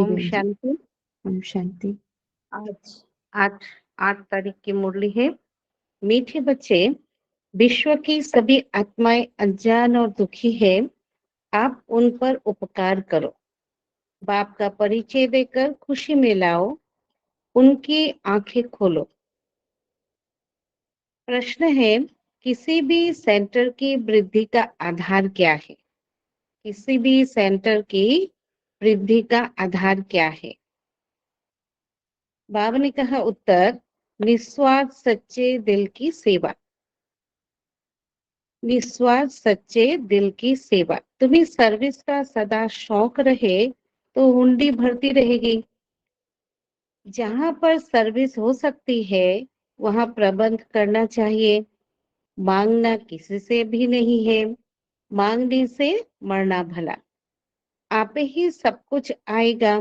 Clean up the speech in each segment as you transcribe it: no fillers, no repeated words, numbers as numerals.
ओम बहन जी। शांति। ओम शांति। आज 8 तारीख की मुरली है। मीठे बच्चे, विश्व की सभी आत्माएं अनजान और दुखी है। आप उन पर उपकार करो। बाप का परिचय देकर खुशी में लाओ। उनकी आंखें खोलो। प्रश्न है, किसी भी सेंटर की वृद्धि का आधार क्या है? किसी भी सेंटर की वृद्धि का आधार क्या है? बाबा ने कहा उत्तर, निस्वार्थ सच्चे दिल की सेवा। निस्वार्थ सच्चे दिल की सेवा। तुम्हें सर्विस का सदा शौक रहे तो हुंडी भरती रहेगी। जहां पर सर्विस हो सकती है वहां प्रबंध करना चाहिए। मांगना किसी से भी नहीं है, मांगने से मरना भला। आप ही सब कुछ आएगा।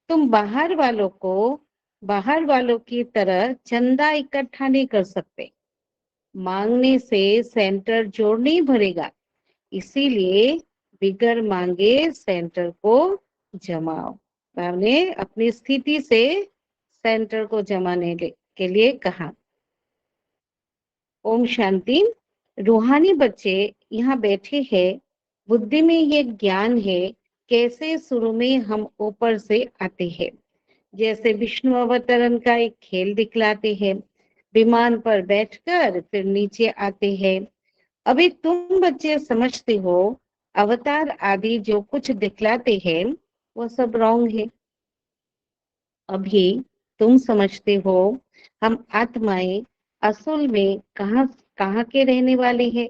तुम बाहर वालों की तरह चंदा इकट्ठा नहीं कर सकते। मांगने से सेंटर जोड़ नहीं भरेगा। इसीलिए बिगर मांगे सेंटर को जमाओ। हमने अपनी स्थिति से सेंटर को जमाने के लिए कहा। ओम शांति। रूहानी बच्चे यहाँ बैठे हैं। बुद्धि में ये ज्ञान है कैसे शुरू में हम ऊपर से आते हैं। जैसे विष्णु अवतरण का एक खेल दिखलाते हैं। विमान पर बैठकर फिर नीचे आते हैं। अभी तुम बच्चे समझते हो अवतार आदि जो कुछ दिखलाते हैं वो सब रॉन्ग है। अभी तुम समझते हो हम आत्माएं असल में कहाँ कहाँ के रहने वाले हैं।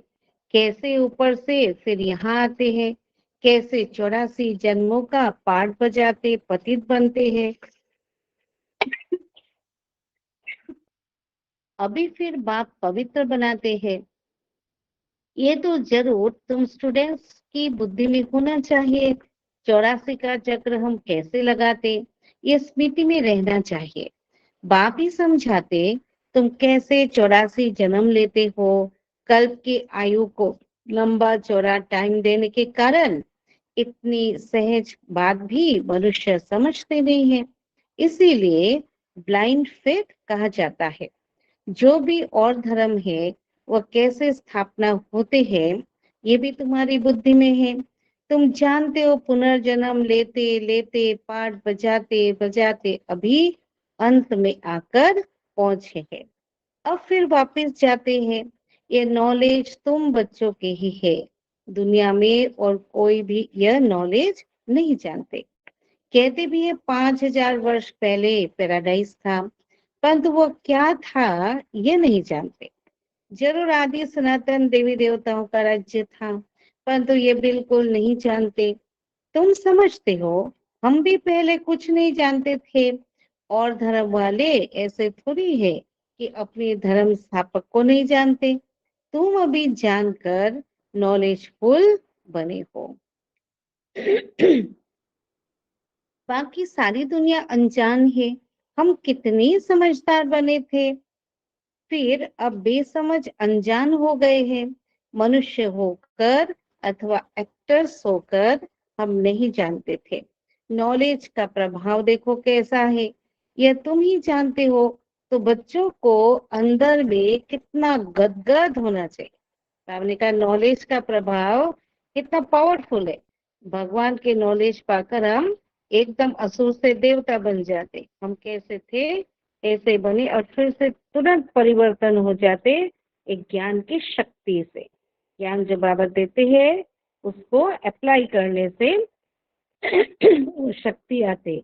कैसे ऊपर से फिर यहाँ आते हैं। कैसे 84 जन्मों का पाठ बजाते पतित बनते हैं। अभी फिर बाप पवित्र बनाते हैं। ये तो जरूर तुम स्टूडेंट्स की बुद्धि में होना चाहिए। 84 का चक्र हम कैसे लगाते, ये स्मृति में रहना चाहिए। बाप ही समझाते तुम कैसे 84 जन्म लेते हो। कल्प की आयु को लंबा चौड़ा टाइम देने के कारण इतनी सहज बात भी मनुष्य समझते नहीं है। इसीलिए ब्लाइंड फेथ कहा जाता है। जो भी और धर्म है वह कैसे स्थापना होते हैं ये भी तुम्हारी बुद्धि में है। तुम जानते हो पुनर्जन्म लेते लेते पाठ बजाते बजाते अभी अंत में आकर पहुंचे हैं। अब फिर वापस जाते हैं। ये नॉलेज तुम बच्चों के ही है। दुनिया में और कोई भी यह नॉलेज नहीं जानते। कहते भी है 5000 वर्ष पहले पैराडाइज था, परंतु वो क्या था ये नहीं जानते। जरूर आदि सनातन देवी देवताओं का राज्य था, परंतु ये बिल्कुल नहीं जानते। तुम समझते हो हम भी पहले कुछ नहीं जानते थे। और धर्म वाले ऐसे थोड़ी है कि अपने धर्म स्थापक को नहीं जानते। तुम अभी जानकर नॉलेजफुल बने हो। बाकी सारी दुनिया अनजान है। हम कितने समझदार बने थे, फिर अब बेसमझ अनजान हो गए हैं। मनुष्य होकर अथवा एक्टर्स होकर हम नहीं जानते थे। नॉलेज का प्रभाव देखो कैसा है, यह तुम ही जानते हो। तो बच्चों को अंदर में कितना गदगद होना चाहिए। आपने कहा नॉलेज का प्रभाव कितना पावरफुल है। भगवान के नॉलेज पाकर हम एकदम असुर से देवता बन जाते। हम कैसे थे ऐसे बने और फिर से तुरंत परिवर्तन हो जाते एक ज्ञान की शक्ति से। ज्ञान जो बाबा देते हैं उसको अप्लाई करने से वो शक्ति आते।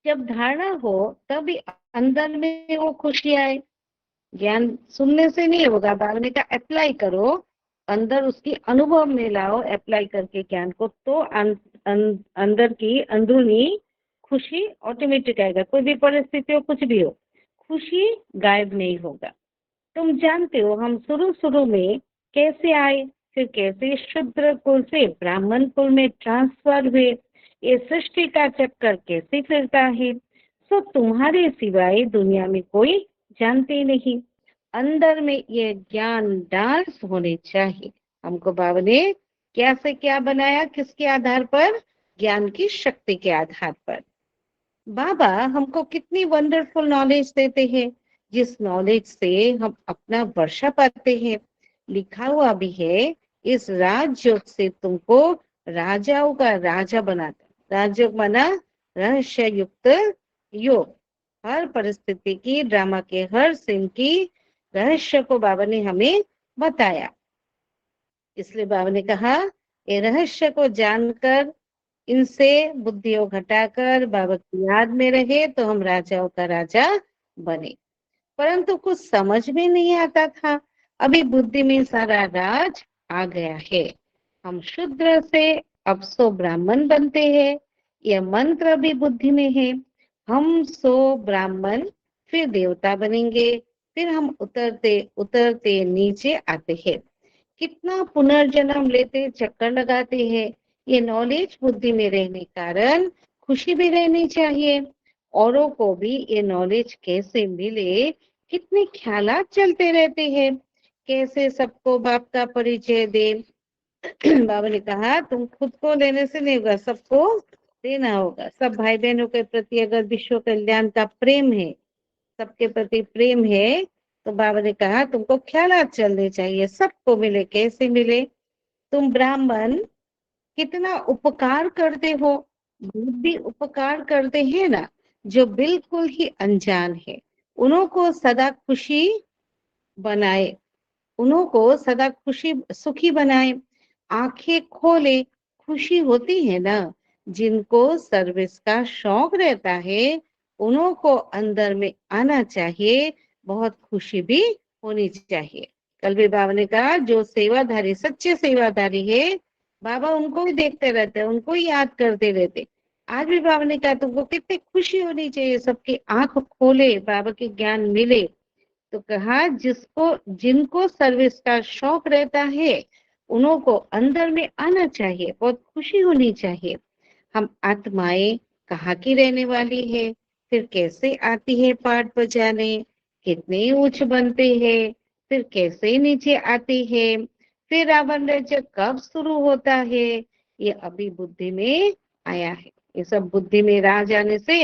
जब धारणा हो तभी अंदर में वो खुशी आए। ज्ञान सुनने से नहीं होगा। बाबा ने कहा अप्लाई करो, अंदर उसकी अनुभव में लाओ। अप्लाई करके ज्ञान को तो अंदर की अंदरूनी खुशी ऑटोमेटिक आएगा। कोई भी परिस्थिति हो कुछ भी हो, खुशी गायब नहीं होगा। तुम जानते हो हम शुरू शुरू में कैसे आए, फिर कैसे शूद्र कुल से ब्राह्मण कुल में ट्रांसफर हुए। ये सृष्टि का चक्कर कैसे फिरता है सो तुम्हारे सिवाय दुनिया में कोई जानते नहीं। अंदर में ये ज्ञान डांस होने चाहिए। हमको बाबा ने कैसे क्या बनाया, किसके आधार पर? ज्ञान की शक्ति के आधार पर। बाबा हमको कितनी वंडरफुल नॉलेज देते हैं, जिस नॉलेज से हम अपना वर्षा पाते हैं। लिखा हुआ भी है, इस राजयोग से तुमको राजाओं का राजा बनाता। राजयोग माना रहस्य युक्त योग। हर परिस्थिति की, ड्रामा के हर सीन की रहस्य को बाबा ने हमें बताया। इसलिए बाबा ने कहा, ये रहस्य को जानकर, इनसे बुद्धियों घटाकर बाबा की याद में रहे तो हम राजाओं का राजा बने। परंतु कुछ समझ में नहीं आता था। अभी बुद्धि में सारा राज आ गया है। हम शूद्र से अब सो ब्राह्मण बनते हैं। यह मंत्र भी बुद्धि में है। हम सो ब्राह्मण, फिर देवता बनेंगे, फिर हम उतरते उतरते नीचे आते हैं। कितना पुनर्जन्म लेते, चक्कर लगाते हैं। ये नॉलेज बुद्धि में रहने कारण खुशी भी रहनी चाहिए। औरों को भी ये नॉलेज कैसे मिले, कितने ख्यालात चलते रहते हैं, कैसे सबको बाप का परिचय दे। बाबा ने कहा, तुम खुद को लेने से नहीं होगा, सबको देना होगा। सब भाई बहनों के प्रति अगर विश्व कल्याण का प्रेम है, सबके प्रति प्रेम है, तो बाबा ने कहा तुमको ख्यालात चलने चाहिए, सबको मिले। कैसे मिले? तुम ब्राह्मण कितना उपकार करते हो, भी उपकार करते हैं ना, जो बिल्कुल ही अनजान है, उनको सदा खुशी बनाए, उनको सदा खुशी सुखी बनाए, आंखें खोले। खुशी होती है ना, जिनको सर्विस का शौक रहता है, उनको अंदर में आना चाहिए, बहुत खुशी भी होनी चाहिए। कल भी बाबा ने कहा, जो सेवाधारी, सच्चे सेवाधारी है, बाबा उनको भी देखते रहते हैं, उनको ही याद करते रहते। आज भी बाबा ने कहा, तुमको कितनी खुशी होनी चाहिए, सबकी आंख खोले, बाबा के ज्ञान मिले। तो कहा, जिसको जिनको सर्विस का शौक रहता है, उनको अंदर में आना चाहिए, बहुत खुशी होनी चाहिए। हम आत्माएं कहाँ की रहने वाली है, फिर कैसे आती है पाठ बजाने, कितने उच्च बनते हैं, फिर कैसे नीचे आती है, फिर रावण राज्य कब शुरू होता है, ये अभी बुद्धि में आया है। ये सब बुद्धि में आ जाने से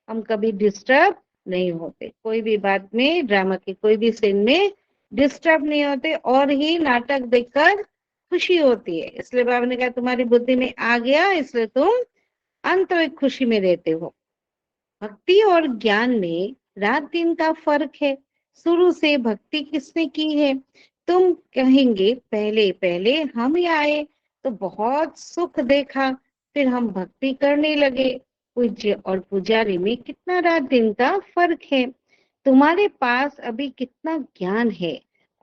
हम कभी डिस्टर्ब नहीं होते, कोई भी बात में, ड्रामा के कोई भी सीन में डिस्टर्ब नहीं होते, और ही नाटक देखकर खुशी होती है। इसलिए बाबा ने कहा, तुम्हारी बुद्धि में आ गया, इसलिए तुम आंतरिक खुशी में रहते हो। भक्ति और ज्ञान में रात दिन का फर्क है। शुरू से भक्ति किसने की है? तुम कहेंगे, पहले पहले हम ही आए तो बहुत सुख देखा, फिर हम भक्ति करने लगे। पूज्य और पुजारी में कितना रात दिन का फर्क है। तुम्हारे पास अभी कितना ज्ञान है,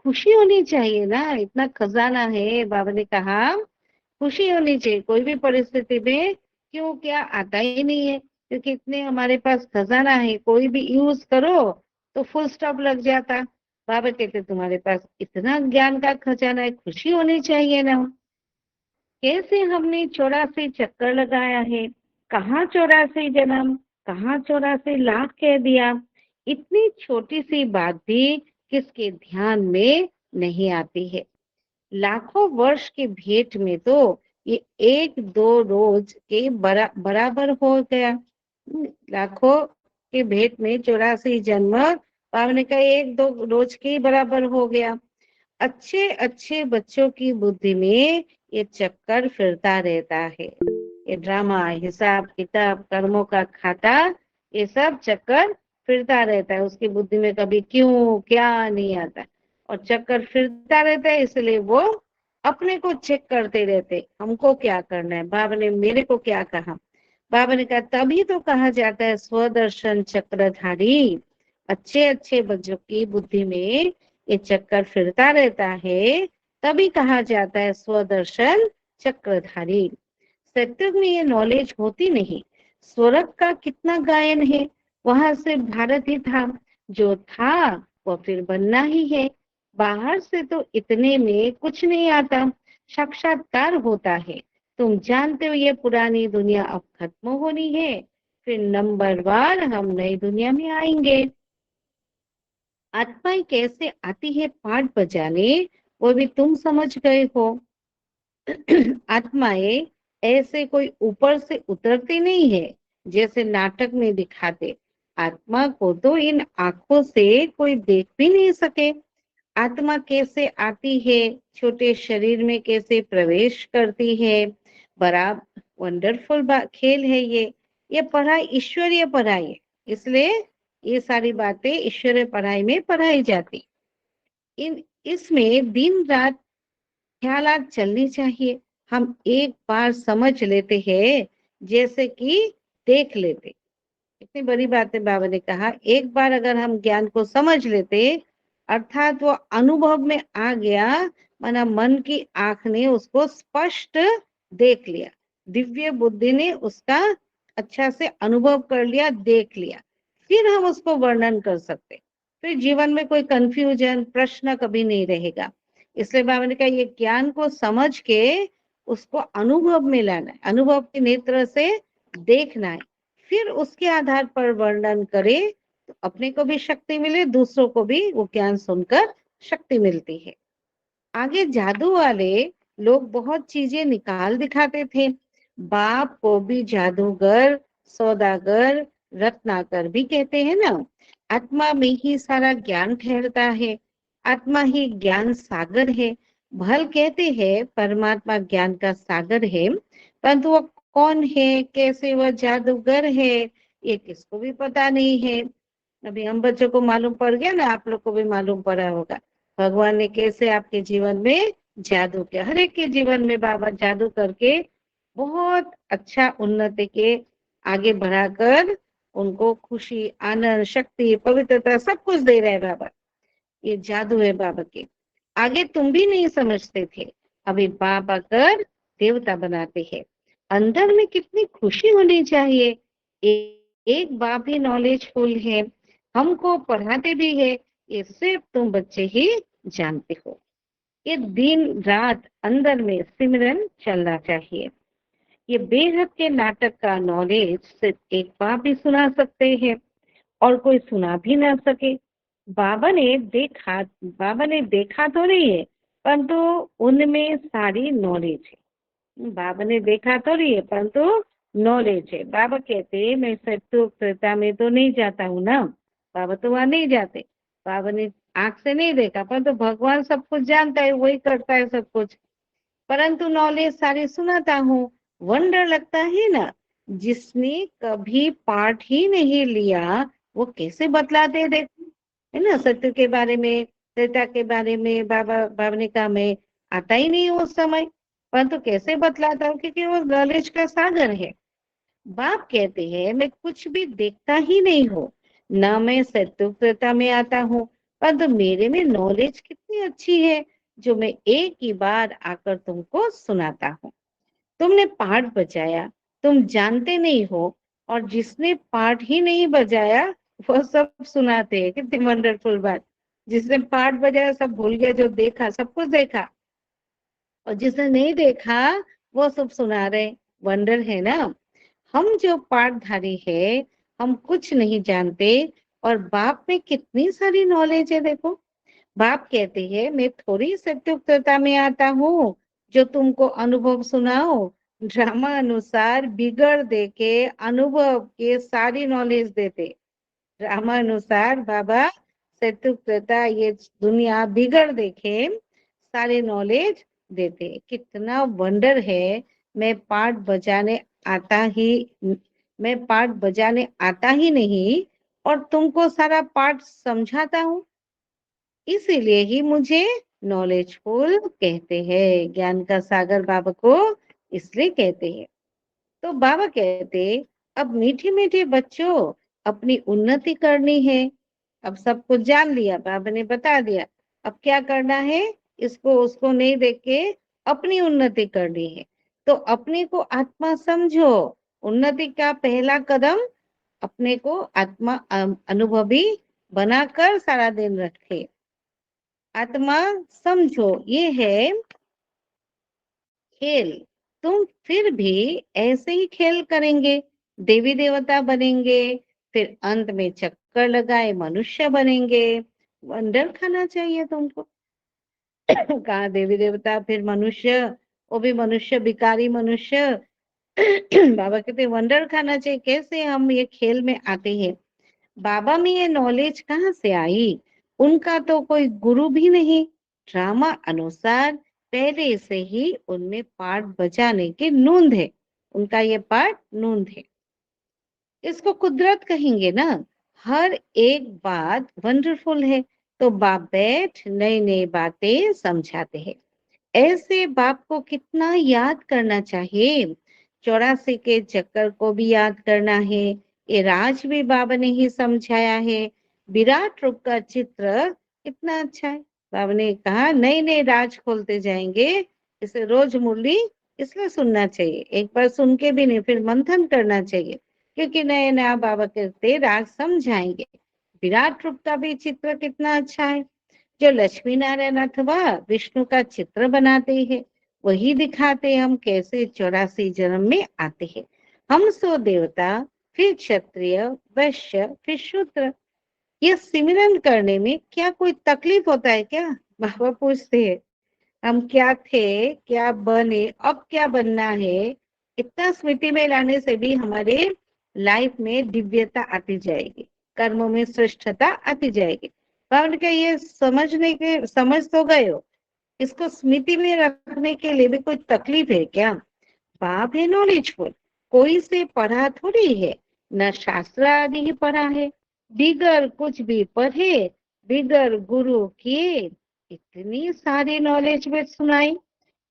खुशी होनी चाहिए ना, इतना खजाना है। बाबा ने कहा, खुशी होनी चाहिए। कोई भी परिस्थिति में क्यों क्या आता ही नहीं है, क्योंकि इतने हमारे पास खजाना है, कोई भी यूज करो तो फुल स्टॉप लग जाता। बाबा कहते, तुम्हारे पास इतना ज्ञान का खजाना है, खुशी होनी चाहिए ना। कैसे हमने 84 चक्कर लगाया है, कहाँ 84 जन्म, कहाँ 84 लाख कह दिया। इतनी छोटी सी बात भी किसके ध्यान में नहीं आती है। लाखों वर्ष के भेंट में तो ये एक दो रोज के बराबर हो गया। लाखों के भेंट में 84 जन्म, पावने का एक दो रोज के बराबर हो गया। अच्छे अच्छे बच्चों की बुद्धि में ये चक्कर फिरता रहता है। ये ड्रामा, हिसाब किताब, कर्मों का खाता, ये सब चक्कर फिरता रहता है। उसकी बुद्धि में कभी क्यों क्या नहीं आता, और चक्कर फिरता रहता है। इसलिए वो अपने को चेक करते रहते, हमको क्या करना है, बाबा ने मेरे को क्या कहा। बाबा ने कहा, तभी तो कहा जाता है स्वदर्शन चक्रधारी। अच्छे अच्छे बच्चों की बुद्धि में ये चक्कर फिरता रहता है, तभी कहा जाता है स्वदर्शन चक्रधारी। सत्युग में ये नॉलेज होती नहीं। स्वर्ग का कितना गायन है, वहां से भारत ही था, जो था वो फिर बनना ही है। बाहर से तो इतने में कुछ नहीं आता, साक्षात्कार होता है। तुम जानते हो ये पुरानी दुनिया अब खत्म होनी है, फिर नंबरवार हम नई दुनिया में आएंगे। आत्माएं कैसे आती है पाठ बजाने, वो भी तुम समझ गए हो। आत्माएं ऐसे कोई ऊपर से उतरती नहीं है जैसे नाटक में दिखाते। आत्मा को तो इन आंखों से कोई देख भी नहीं सके। आत्मा कैसे आती है, छोटे शरीर में कैसे प्रवेश करती है, बड़ा वंडरफुल खेल है ये पढ़ाई ईश्वरीय पढ़ाई है। इसलिए ये सारी बातें ईश्वरीय पढ़ाई में पढ़ाई जाती। इन इसमें दिन रात ख्यालात चलनी चाहिए। हम एक बार समझ लेते हैं जैसे कि देख लेते। इतनी बड़ी बात है बाबा ने कहा, एक बार अगर हम ज्ञान को समझ लेते अर्थात वो अनुभव में आ गया, माना मन की आंख ने उसको स्पष्ट देख लिया, दिव्य बुद्धि ने उसका अच्छा से अनुभव कर लिया, देख लिया, फिर हम उसको वर्णन कर सकते। फिर जीवन में कोई कंफ्यूजन प्रश्न कभी नहीं रहेगा। इसलिए बाबा ने कहा ये ज्ञान को समझ के उसको अनुभव में लाना है, अनुभव के नेत्र से देखना है, फिर उसके आधार पर वर्णन करे तो अपने को भी शक्ति मिले, दूसरों को भी वो ज्ञान सुनकर शक्ति मिलती है। आगे जादू वाले लोग बहुत चीजें निकाल दिखाते थे। बाप को भी जादूगर, सौदागर, रत्नाकर भी कहते हैं ना। आत्मा में ही सारा ज्ञान ठहरता है, आत्मा ही ज्ञान सागर है। भल कहते हैं परमात्मा ज्ञान का सागर है, परंतु वो कौन है, कैसे वह जादूगर है, ये किसको भी पता नहीं है। अभी हम बच्चों को मालूम पड़ गया ना, आप लोग को भी मालूम पड़ा होगा भगवान ने कैसे आपके जीवन में जादू किया। हर एक के जीवन में बाबा जादू करके बहुत अच्छा उन्नति के आगे बढ़ाकर उनको खुशी, आनंद, शक्ति, पवित्रता सब कुछ दे रहे हैं बाबा। ये जादू है बाबा के। आगे तुम भी नहीं समझते थे, अभी बाप आकर देवता बनाते हैं। अंदर में कितनी खुशी होनी चाहिए। एक बाप ही नॉलेजफुल है, हमको पढ़ाते भी है, ये सिर्फ तुम बच्चे ही जानते हो। ये दिन रात अंदर में सिमरन चलना चाहिए। ये बेहद के नाटक का नॉलेज सिर्फ एक बाप ही सुना सकते हैं और कोई सुना भी ना सके। बाबा ने देखा तो नहीं है, परंतु उनमें सारी नॉलेज है। बाबा ने देखा तो नहीं है, परंतु नॉलेज है। बाबा कहते हैं मैं सत्य त्रेता में तो नहीं जाता हूँ ना, बाबा तो वहां नहीं जाते। बाबा ने आंख से नहीं देखा, परंतु भगवान सब कुछ जानता है, वही करता है सब कुछ। परंतु नॉलेज सारी सुनाता हूँ। वंडर लगता है ना, जिसने कभी पाठ ही नहीं लिया वो कैसे बतलाते हैं, देखो है ना। सत्य के बारे में, त्रेता के बारे में बाबा ने कहा मैं आता ही नहीं उस समय, परंतु कैसे बतलाता हूँ, क्योंकि वो नॉलेज का सागर है। बाप कहते हैं मैं कुछ भी देखता ही नहीं हूँ, ना मैं सत्युत्रता में आता हूँ, परंतु मेरे में नॉलेज कितनी अच्छी है जो मैं एक ही बार आकर तुमको सुनाता हूँ। तुमने पाठ बजाया, तुम जानते नहीं हो, और जिसने पाठ ही नहीं बजाया वो सब सुनाते हैं। कितनी वंडरफुल बात। जिसने पाठ बजाया सब भूल गया, जो देखा सब कुछ देखा, और जिसने नहीं देखा वो सब सुना रहे। वंडर है ना। हम जो पाठधारी है, हम कुछ नहीं जानते, और बाप में कितनी सारी नॉलेज है देखो। बाप कहते हैं मैं थोड़ी सत्युक्तता में आता हूँ जो तुमको अनुभव सुनाओ। ड्रामा अनुसार बिगड़ दे के अनुभव के सारी नॉलेज देते। ड्रामा अनुसार बाबा सत्युक्तता ये दुनिया बिगड़ देखे सारे नॉलेज देते। कितना वंडर है। मैं पाठ बजाने आता ही मैं पाठ बजाने आता ही नहीं, और तुमको सारा पाठ समझाता हूँ। इसीलिए ही मुझे नॉलेजफुल कहते हैं, ज्ञान का सागर बाबा को इसलिए कहते हैं। तो बाबा कहते अब मीठे मीठे बच्चों, अपनी उन्नति करनी है। अब सब कुछ जान लिया, बाबा ने बता दिया, अब क्या करना है, इसको उसको नहीं देख के अपनी उन्नति करनी है। तो अपने को आत्मा समझो। उन्नति का पहला कदम अपने को आत्मा अनुभवी बनाकर सारा दिन रखे। आत्मा समझो ये है खेल। तुम फिर भी ऐसे ही खेल करेंगे, देवी देवता बनेंगे, फिर अंत में चक्कर लगाए मनुष्य बनेंगे। वंडर खाना चाहिए तुमको। कहा देवी देवता फिर मनुष्य, वो भी मनुष्य, भिखारी मनुष्य। बाबा कहते वंडर खाना चाहिए, कैसे हम ये खेल में आते हैं। बाबा में ये नॉलेज कहाँ से आई? उनका तो कोई गुरु भी नहीं। ड्रामा अनुसार पहले से ही उनमें पार्ट बजाने की नूंद है, उनका ये पार्ट नूंद है। इसको कुदरत कहेंगे ना। हर एक बात वंडरफुल है, तो बाप बैठ नई नई बातें समझाते हैं। ऐसे बाप को कितना याद करना चाहिए। 84 के चक्कर को भी याद करना है। ये राज भी बाबा ने ही समझाया है। विराट रूप का चित्र कितना अच्छा है। बाबा ने कहा नए नए राज खोलते जाएंगे, इसे रोज मुरली इसलिए सुनना चाहिए। एक बार सुन के भी नहीं, फिर मंथन करना चाहिए, क्योंकि नए नया बाबा कहते राज समझाएंगे। विराट रूप का भी चित्र कितना अच्छा है। जो लक्ष्मी नारायण अथवा विष्णु का चित्र बनाते हैं, वही दिखाते हम कैसे 84 जन्म में आते हैं। हम सो देवता, फिर क्षत्रिय, वैश्य, फिर शूद्र। ये सिमरन करने में क्या कोई तकलीफ होता है क्या? बाबा पूछते हैं। हम क्या थे, क्या बने, अब क्या बनना है, इतना स्मृति में लाने से भी हमारे लाइफ में दिव्यता आती जाएगी, कर्मों में श्रेष्ठता आती जाएगी। बाबा क्या ये समझ तो गए हो, इसको स्मृति में रखने के लिए भी कोई तकलीफ है क्या? बाप है नॉलेजफुल, कोई से पढ़ा थोड़ी है, न शास्त्र आदि ही पढ़ा है। बिगर कुछ भी पढ़े, बिगर गुरु किए इतनी सारी नॉलेज में सुनाई,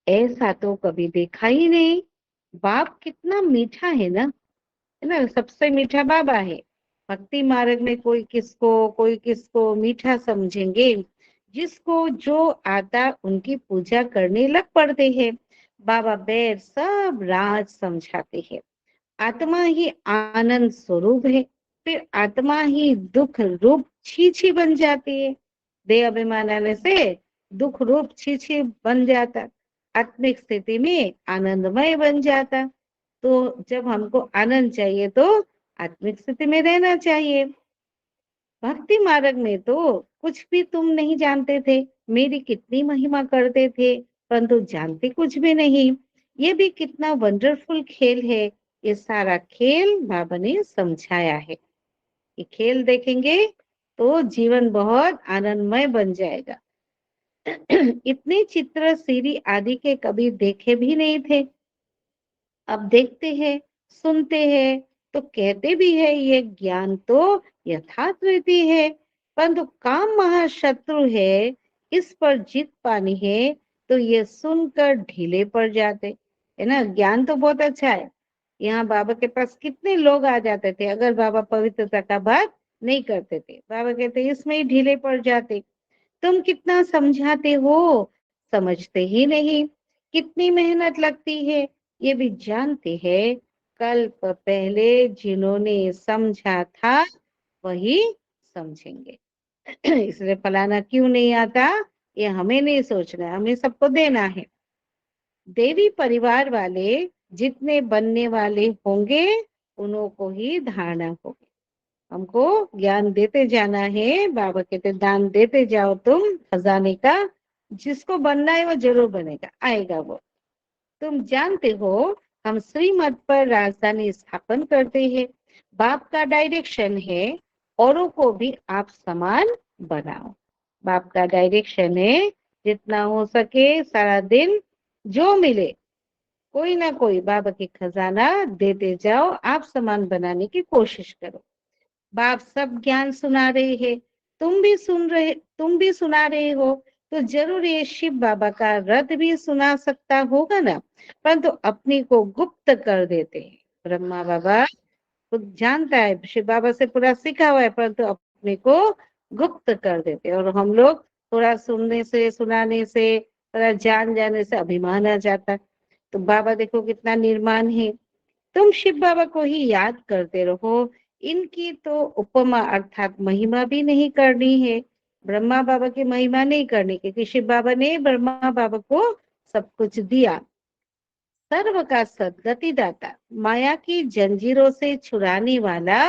ऐसा तो कभी देखा ही नहीं। बाप कितना मीठा है ना, सबसे मीठा बाबा है। भक्ति मार्ग में कोई किसको मीठा समझेंगे। जिसको जो आता उनकी पूजा करने लग पड़ते हैं। बाबा बैर सब राज समझाते हैं। आत्मा ही आनंद स्वरूप है, फिर आत्मा ही दुख रूप छीछी बन जाती है। देह अभिमान आने से दुख रूप छीछी बन जाता, आत्मिक स्थिति में आनंदमय बन जाता। तो जब हमको आनंद चाहिए तो आत्मिक स्थिति में रहना चाहिए। भक्ति मार्ग में तो कुछ भी तुम नहीं जानते थे, मेरी कितनी महिमा करते थे, परंतु जानते कुछ भी नहीं। ये भी कितना वंडरफुल खेल है। ये सारा खेल बाबा ने समझाया है। ये खेल देखेंगे तो जीवन बहुत आनंदमय बन जाएगा। इतने चित्र सीरी आदि के कभी देखे भी नहीं थे। अब देखते हैं, सुनते हैं, तो कहते भी है ये ज्ञान तो यथार्थ रहती है, परंतु काम महाशत्रु है, इस पर जीत पानी है तो ये सुनकर ढीले पड़ जाते है ना। ज्ञान तो बहुत अच्छा है। यहाँ बाबा के पास कितने लोग आ जाते थे, अगर बाबा पवित्रता का बात नहीं करते थे, बाबा कहते इसमें ही ढीले पड़ जाते। तुम कितना समझाते हो, समझते ही नहीं। कितनी मेहनत लगती है ये भी जानते हैं। कल्प पहले जिन्होंने समझा था वही समझेंगे। इसलिए फलाना क्यों नहीं आता, ये हमें नहीं सोचना है, हमें सबको देना है। देवी परिवार वाले जितने बनने वाले होंगे उन्हों को ही धारणा होगी। हमको ज्ञान देते जाना है। बाबा कहते दान देते जाओ तुम खजाने का, जिसको बनना है वो जरूर बनेगा, आएगा वो। तुम जानते हो हम श्रीमत पर राजधानी स्थापन करते हैं। बाप का डायरेक्शन है औरों को भी आप समान बनाओ। बाप का डायरेक्शन है जितना हो सके सारा दिन जो मिले कोई ना कोई बाबा की खजाना देते जाओ, आप समान बनाने की कोशिश करो। बाप सब ज्ञान सुना रहे हैं, तुम भी सुना रहे हो, तो जरूर ये शिव बाबा का रथ भी सुना सकता होगा ना। परंतु अपने को गुप्त कर देते हैं। ब्रह्मा बाबा खुद जानता है, शिव बाबा से पूरा सीखा हुआ है, परंतु अपने को गुप्त कर देते हैं। और हम लोग थोड़ा सुनने से सुनाने से थोड़ा जान जाने से अभिमान आ जाता है। तो बाबा देखो कितना निर्माण है। तुम शिव बाबा को ही याद करते रहो। इनकी तो उपमा अर्थात महिमा भी नहीं करनी है। ब्रह्मा बाबा की महिमा नहीं करनी, क्योंकि शिव बाबा ने ब्रह्मा बाबा को सब कुछ दिया। सर्व का सदगति दाता, माया की जंजीरों से छुड़ाने वाला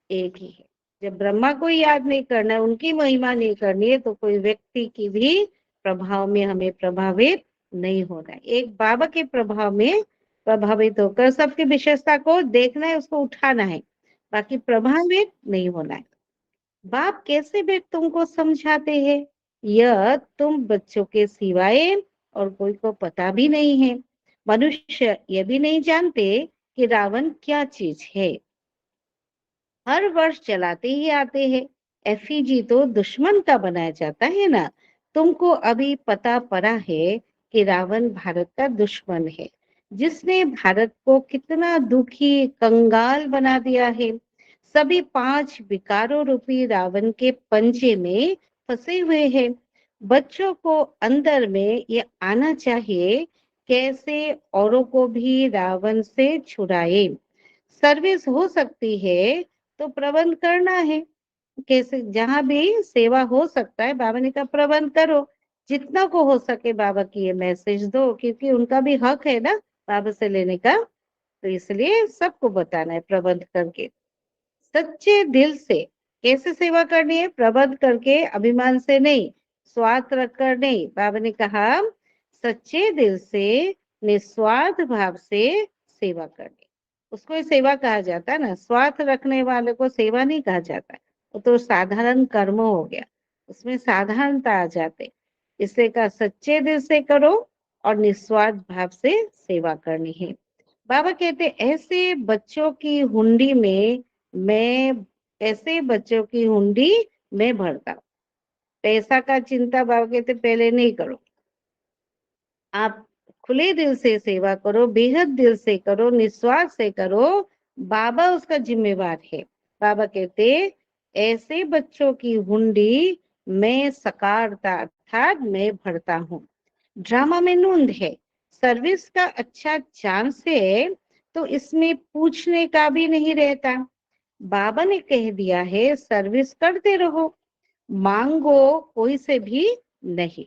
एक ही है। जब ब्रह्मा को याद नहीं करना है, उनकी महिमा नहीं करनी है, तो कोई व्यक्ति की भी प्रभाव में हमें प्रभावित नहीं होना है। एक बाबा के प्रभाव में प्रभावित होकर सबकी विशेषता को देखना है, उसको उठाना है, बाकी प्रभावित नहीं होना है। बाप कैसे भी तुमको समझाते हैं, यह तुम बच्चों के सिवाय और कोई को पता भी नहीं है। मनुष्य ये भी नहीं जानते कि रावण क्या चीज है। हर वर्ष चलाते ही आते हैं। एफईजी तो दुश्मन का बनाया जाता है ना। तुमको अभी पता पड़ा है कि रावण भारत का दुश्मन है, जिसने भारत को कितना दुखी कंगाल बना दिया है। सभी 5 विकारों रूपी रावण के पंजे में फंसे हुए हैं। बच्चों को अंदर में ये आना चाहिए, कैसे औरों को भी रावण से छुड़ाए। सर्विस हो सकती है तो प्रबंध करना है। कैसे जहां भी सेवा हो सकता है, बाबा ने कहा प्रबंध करो। जितना को हो सके बाबा की ये मैसेज दो, क्योंकि उनका भी हक है ना बाबा से लेने का। तो इसलिए सबको बताना है प्रबंध करके, सच्चे दिल से। कैसे सेवा करनी है? प्रबंध करके, अभिमान से नहीं, स्वार्थ रखकर नहीं। बाबा ने कहा सच्चे दिल से, निस्वार्थ भाव से सेवा करनी, उसको ही सेवा कहा जाता है ना। स्वार्थ रखने वाले को सेवा नहीं कहा जाता, वो तो साधारण कर्म हो गया, उसमें साधारणता आ जाते। इसलिए कहा सच्चे दिल से करो और निस्वार्थ भाव से सेवा करनी है। बाबा कहते ऐसे बच्चों की हुंडी में मैं ऐसे बच्चों की हुंडी में भरता हूँ। पैसा का चिंता बाबा कहते पहले नहीं करो, आप खुले दिल से सेवा करो, बेहद दिल से करो, निस्वार्थ से करो, बाबा उसका जिम्मेवार है। बाबा कहते ऐसे बच्चों की हुंडी मैं सकारता अर्थात मैं भरता हूँ। ड्रामा में नूंद है, सर्विस का अच्छा चांस है, तो इसमें पूछने का भी नहीं रहता। बाबा ने कह दिया है सर्विस करते रहो, मांगो कोई से भी नहीं,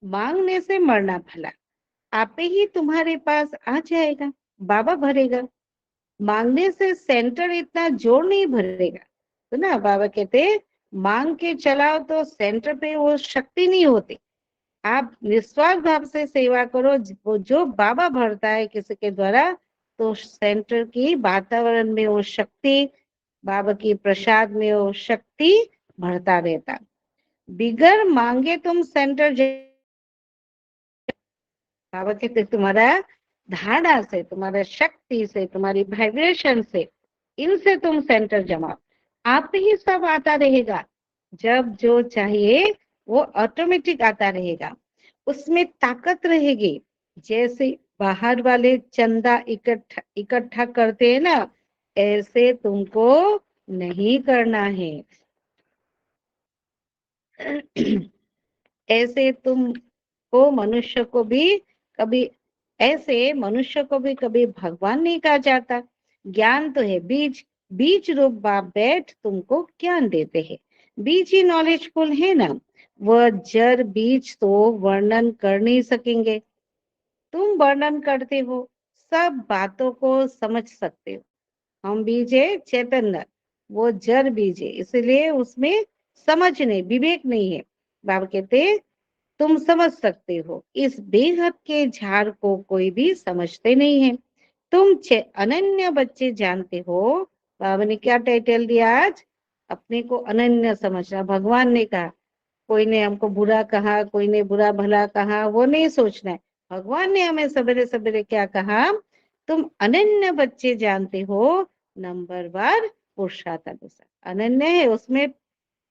मांगने से मरना भला। आपे ही तुम्हारे पास आ जाएगा, बाबा भरेगा। मांगने से सेंटर इतना जोर नहीं भरेगा। तो ना बाबा कहते मांग के चलाओ तो सेंटर पे वो शक्ति नहीं होती। आप निस्वार्थ भाव से सेवा करो, वो जो बाबा भरता है किसी के द्वारा, तो सेंटर की वातावरण में वो शक्ति, बाबा की प्रसाद में वो शक्ति भरता रहता। बिगर मांगे तुम सेंटर, बाबा कहते तुम्हारा धारणा से, तुम्हारा शक्ति से, तुम्हारी वाइब्रेशन से, इनसे तुम सेंटर जमाओ, आप ही सब आता रहेगा। जब जो चाहिए वो ऑटोमेटिक आता रहेगा, उसमें ताकत रहेगी। जैसे बाहर वाले चंदा इकट्ठा इकट्ठा करते हैं ना, ऐसे तुमको नहीं करना है। ऐसे तुमको मनुष्य को भी कभी ऐसे मनुष्य को भी कभी भगवान नहीं कहा जाता। ज्ञान तो है बीज, बीज रूप बाप बैठ तुमको ज्ञान देते हैं। बीज ही नॉलेजफुल है ना, वह जड़ बीज तो वर्णन कर नहीं सकेंगे। तुम वर्णन करते हो, सब बातों को समझ सकते हो। हम बीज है चैतन्य, वो जड़ बीज है, इसलिए उसमें समझ नहीं, विवेक नहीं है। बाबा कहते तुम समझ सकते हो, इस बेहद के झाड़ को कोई भी समझते नहीं है। तुम अनन्य बच्चे जानते हो। बाबा ने क्या टाइटल दिया आज? अपने को अनन्य समझना। भगवान ने कहा, कोई ने हमको बुरा कहा, कोई ने बुरा भला कहा, वो नहीं सोचना है। भगवान ने हमें सवेरे सवेरे क्या कहा? तुम अनन्य बच्चे जानते हो, नंबर बार पुरुषार्थ अनुसार अनन्य है, उसमें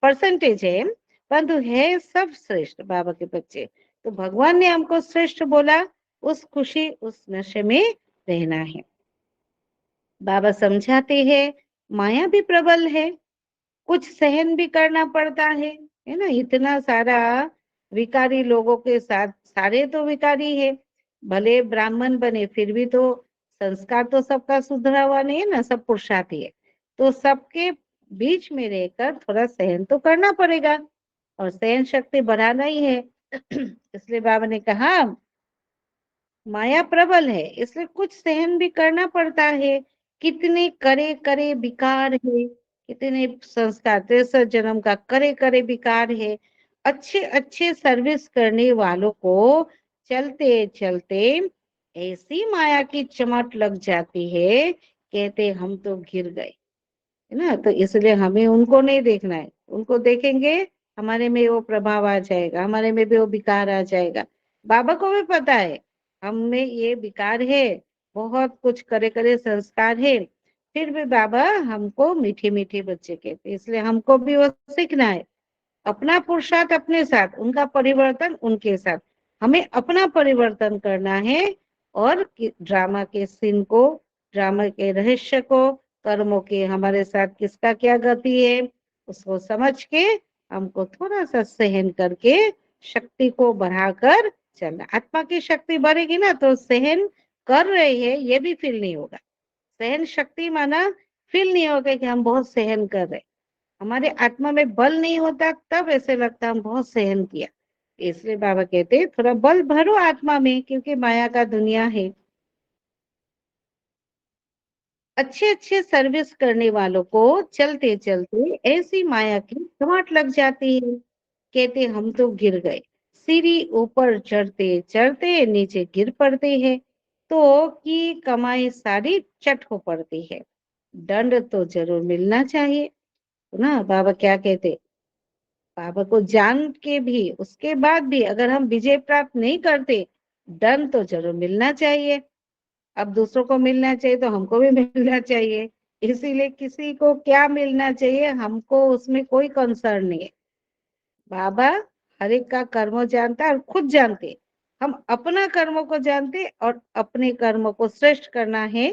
परसेंटेज है, परंतु है सब श्रेष्ठ बाबा के बच्चे। तो भगवान ने हमको श्रेष्ठ बोला, उस खुशी उस नशे में रहना है। बाबा समझाते हैं माया भी प्रबल है, कुछ सहन भी करना पड़ता है ना। इतना सारा विकारी लोगों के साथ, सारे तो विकारी है, भले ब्राह्मण बने फिर भी तो संस्कार तो सबका सुधरा हुआ नहीं है ना, सब पुरुषार्थी है। तो सबके बीच में रहकर थोड़ा सहन तो करना पड़ेगा, और सहन शक्ति बढ़ाना ही है। इसलिए बाबा ने कहा माया प्रबल है, इसलिए कुछ सहन भी करना पड़ता है। कितने करे करे विकार है, कितने संस्कार 63 जन्म का करे करे विकार है। अच्छे अच्छे सर्विस करने वालों को चलते चलते ऐसी माया की चमट लग जाती है, कहते हम तो गिर गए, है ना। तो इसलिए हमें उनको नहीं देखना है, उनको देखेंगे हमारे में वो प्रभाव आ जाएगा, हमारे में भी वो विकार आ जाएगा। बाबा को भी पता है हम में ये विकार है, बहुत कुछ करे करे संस्कार है, फिर भी बाबा हमको मीठे मीठे बच्चे कहते, इसलिए हमको भी वो सीखना है। अपना पुरुषार्थ अपने साथ, उनका परिवर्तन उनके साथ, हमें अपना परिवर्तन करना है। और ड्रामा के सीन को, ड्रामा के रहस्य को, कर्मों के हमारे साथ किसका क्या गति है उसको समझ के हमको थोड़ा सा सहन करके शक्ति को बढ़ाकर चलना। आत्मा की शक्ति बढ़ेगी ना तो सहन कर रहे हैं ये भी फील नहीं होगा। सहन शक्ति माना फील नहीं होगा कि हम बहुत सहन कर रहे, हमारे आत्मा में बल नहीं होता तब ऐसे लगता हम बहुत सहन किया। इसलिए बाबा कहते हैं थोड़ा बल भरो आत्मा में, क्योंकि माया का दुनिया है। अच्छे अच्छे सर्विस करने वालों को चलते चलते ऐसी माया की चोट लग जाती है, कहते हम तो गिर गए। सीढ़ी ऊपर चढ़ते चढ़ते नीचे गिर पड़ते हैं, तो की कमाई सारी चट हो पड़ती है। दंड तो जरूर मिलना चाहिए ना। बाबा क्या कहते, बाबा को जान के भी उसके बाद भी अगर हम विजय प्राप्त नहीं करते, दंड तो जरूर मिलना चाहिए। अब दूसरों को मिलना चाहिए तो हमको भी मिलना चाहिए, इसीलिए किसी को क्या मिलना चाहिए हमको उसमें कोई कंसर्न नहीं है। बाबा हर एक का कर्म जानता है और खुद जानते, हम अपना कर्मों को जानते और अपने कर्मों को श्रेष्ठ करना है